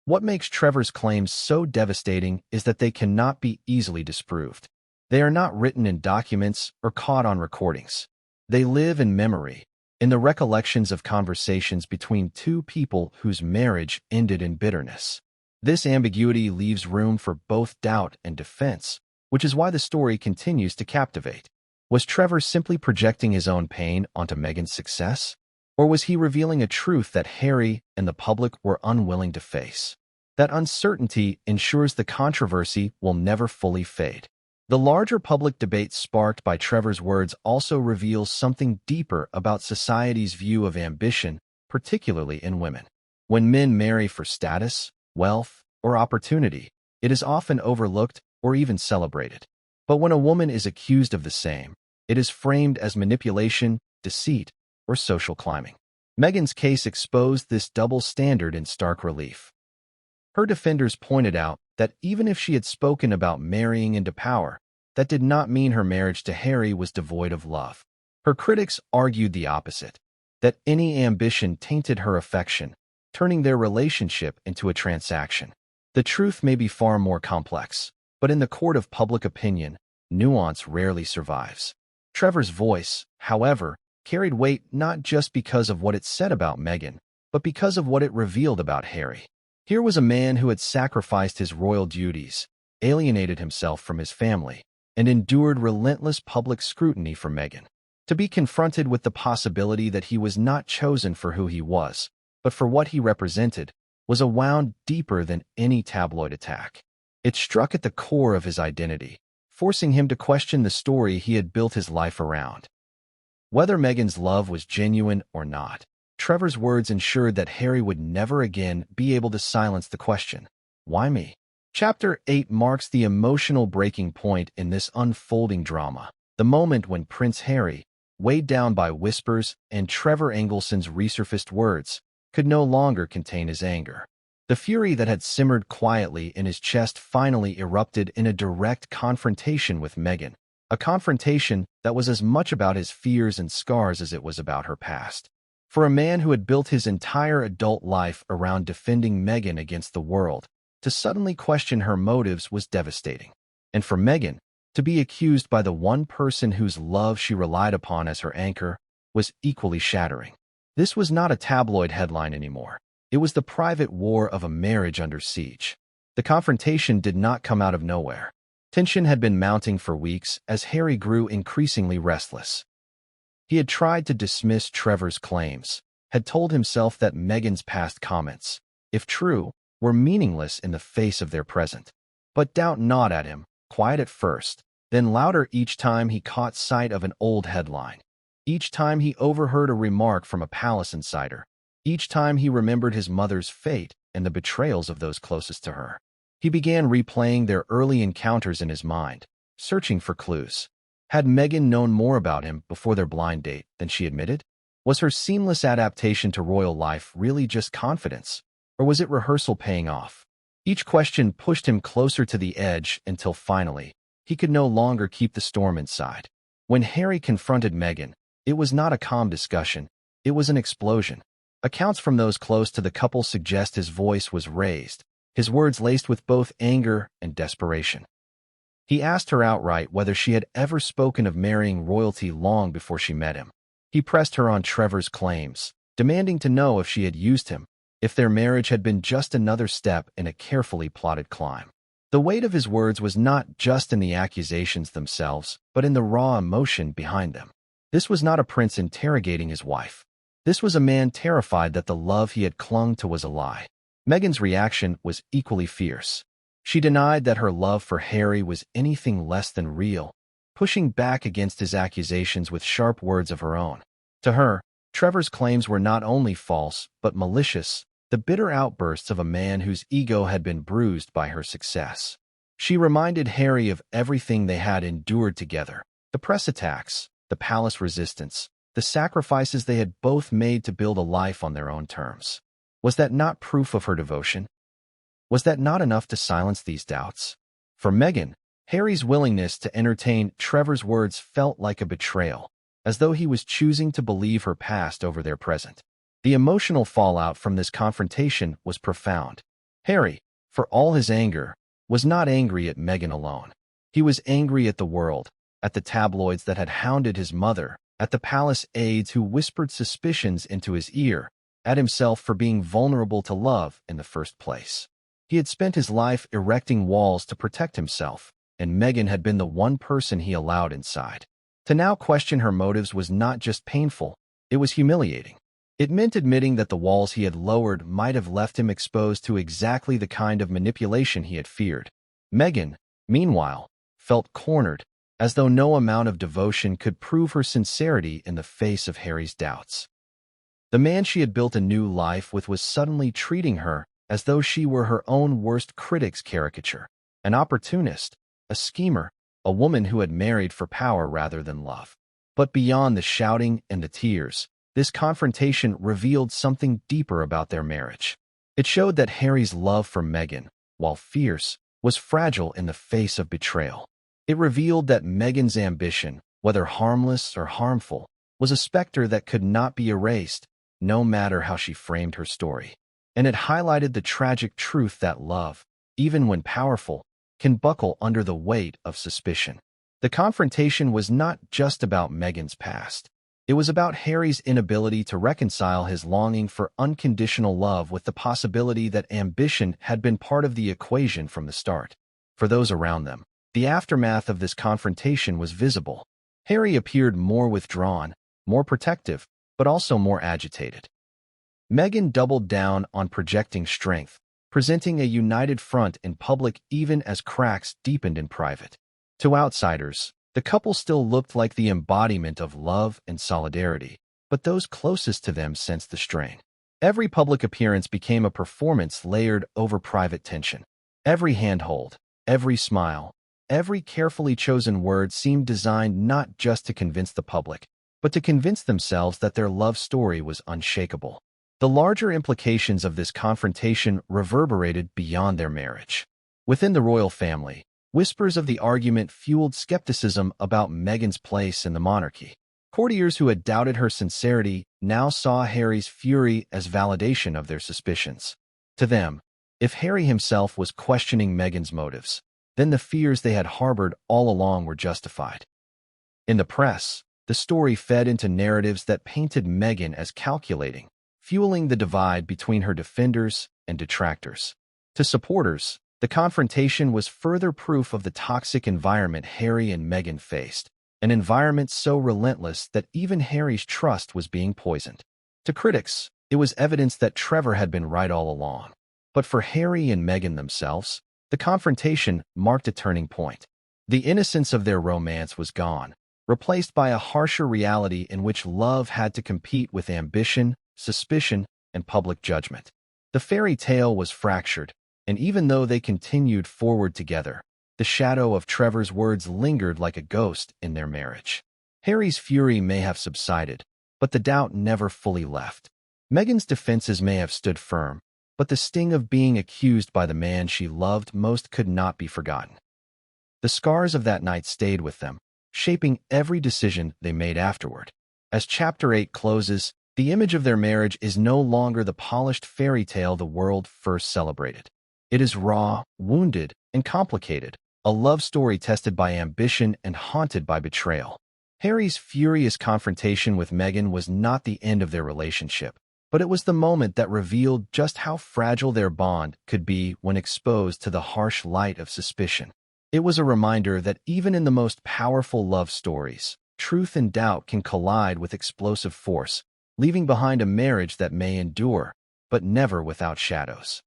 What makes Trevor's claims so devastating is that they cannot be easily disproved. They are not written in documents or caught on recordings. They live in memory, in the recollections of conversations between two people whose marriage ended in bitterness. This ambiguity leaves room for both doubt and defense, which is why the story continues to captivate. Was Trevor simply projecting his own pain onto Meghan's success? Or was he revealing a truth that Harry and the public were unwilling to face? That uncertainty ensures the controversy will never fully fade. The larger public debate sparked by Trevor's words also reveals something deeper about society's view of ambition, particularly in women. When men marry for status, wealth, or opportunity, it is often overlooked or even celebrated. But when a woman is accused of the same, it is framed as manipulation, deceit, or social climbing. Meghan's case exposed this double standard in stark relief. Her defenders pointed out that even if she had spoken about marrying into power, that did not mean her marriage to Harry was devoid of love. Her critics argued the opposite, that any ambition tainted her affection, turning their relationship into a transaction. The truth may be far more complex, but in the court of public opinion, nuance rarely survives. Trevor's voice, however, carried weight not just because of what it said about Meghan, but because of what it revealed about Harry. Here was a man who had sacrificed his royal duties, alienated himself from his family, and endured relentless public scrutiny from Meghan. To be confronted with the possibility that he was not chosen for who he was, but for what he represented, was a wound deeper than any tabloid attack. It struck at the core of his identity, forcing him to question the story he had built his life around. Whether Meghan's love was genuine or not, Trevor's words ensured that Harry would never again be able to silence the question, "Why me?" Chapter 8 marks the emotional breaking point in this unfolding drama, the moment when Prince Harry, weighed down by whispers and Trevor Engelson's resurfaced words, could no longer contain his anger. The fury that had simmered quietly in his chest finally erupted in a direct confrontation with Meghan, a confrontation that was as much about his fears and scars as it was about her past. For a man who had built his entire adult life around defending Meghan against the world, to suddenly question her motives was devastating. And for Meghan, to be accused by the one person whose love she relied upon as her anchor was equally shattering. This was not a tabloid headline anymore. It was the private war of a marriage under siege. The confrontation did not come out of nowhere. Tension had been mounting for weeks as Harry grew increasingly restless. He had tried to dismiss Trevor's claims, had told himself that Meghan's past comments, if true, were meaningless in the face of their present. But doubt gnawed at him, quiet at first, then louder each time he caught sight of an old headline. Each time he overheard a remark from a palace insider. Each time he remembered his mother's fate and the betrayals of those closest to her. He began replaying their early encounters in his mind, searching for clues. Had Meghan known more about him before their blind date than she admitted? Was her seamless adaptation to royal life really just confidence, or was it rehearsal paying off? Each question pushed him closer to the edge until finally, he could no longer keep the storm inside. When Harry confronted Meghan, it was not a calm discussion, it was an explosion. Accounts from those close to the couple suggest his voice was raised, his words laced with both anger and desperation. He asked her outright whether she had ever spoken of marrying royalty long before she met him. He pressed her on Trevor's claims, demanding to know if she had used him, if their marriage had been just another step in a carefully plotted climb. The weight of his words was not just in the accusations themselves, but in the raw emotion behind them. This was not a prince interrogating his wife. This was a man terrified that the love he had clung to was a lie. Meghan's reaction was equally fierce. She denied that her love for Harry was anything less than real, pushing back against his accusations with sharp words of her own. To her, Trevor's claims were not only false, but malicious, the bitter outbursts of a man whose ego had been bruised by her success. She reminded Harry of everything they had endured together, the press attacks, the palace resistance, the sacrifices they had both made to build a life on their own terms. Was that not proof of her devotion? Was that not enough to silence these doubts? For Meghan, Harry's willingness to entertain Trevor's words felt like a betrayal, as though he was choosing to believe her past over their present. The emotional fallout from this confrontation was profound. Harry, for all his anger, was not angry at Meghan alone. He was angry at the world, at the tabloids that had hounded his mother, at the palace aides who whispered suspicions into his ear, at himself for being vulnerable to love in the first place. He had spent his life erecting walls to protect himself, and Meghan had been the one person he allowed inside. To now question her motives was not just painful, it was humiliating. It meant admitting that the walls he had lowered might have left him exposed to exactly the kind of manipulation he had feared. Meghan, meanwhile, felt cornered, as though no amount of devotion could prove her sincerity in the face of Harry's doubts. The man she had built a new life with was suddenly treating her as though she were her own worst critic's caricature, an opportunist, a schemer, a woman who had married for power rather than love. But beyond the shouting and the tears, this confrontation revealed something deeper about their marriage. It showed that Harry's love for Meghan, while fierce, was fragile in the face of betrayal. It revealed that Meghan's ambition, whether harmless or harmful, was a specter that could not be erased, no matter how she framed her story. And it highlighted the tragic truth that love, even when powerful, can buckle under the weight of suspicion. The confrontation was not just about Meghan's past. It was about Harry's inability to reconcile his longing for unconditional love with the possibility that ambition had been part of the equation from the start. For those around them, the aftermath of this confrontation was visible. Harry appeared more withdrawn, more protective, but also more agitated. Meghan doubled down on projecting strength, presenting a united front in public even as cracks deepened in private. To outsiders, the couple still looked like the embodiment of love and solidarity, but those closest to them sensed the strain. Every public appearance became a performance layered over private tension. Every handhold, every smile, every carefully chosen word seemed designed not just to convince the public, but to convince themselves that their love story was unshakable. The larger implications of this confrontation reverberated beyond their marriage. Within the royal family, whispers of the argument fueled skepticism about Meghan's place in the monarchy. Courtiers who had doubted her sincerity now saw Harry's fury as validation of their suspicions. To them, if Harry himself was questioning Meghan's motives, then the fears they had harbored all along were justified. In the press, the story fed into narratives that painted Meghan as calculating, fueling the divide between her defenders and detractors. To supporters, the confrontation was further proof of the toxic environment Harry and Meghan faced, an environment so relentless that even Harry's trust was being poisoned. To critics, it was evidence that Trevor had been right all along. But for Harry and Meghan themselves, the confrontation marked a turning point. The innocence of their romance was gone, replaced by a harsher reality in which love had to compete with ambition, suspicion, and public judgment. The fairy tale was fractured, and even though they continued forward together, the shadow of Trevor's words lingered like a ghost in their marriage. Harry's fury may have subsided, but the doubt never fully left. Meghan's defenses may have stood firm, but the sting of being accused by the man she loved most could not be forgotten. The scars of that night stayed with them, shaping every decision they made afterward. As Chapter 8 closes, the image of their marriage is no longer the polished fairy tale the world first celebrated. It is raw, wounded, and complicated, a love story tested by ambition and haunted by betrayal. Harry's furious confrontation with Meghan was not the end of their relationship, but it was the moment that revealed just how fragile their bond could be when exposed to the harsh light of suspicion. It was a reminder that even in the most powerful love stories, truth and doubt can collide with explosive force, leaving behind a marriage that may endure, but never without shadows.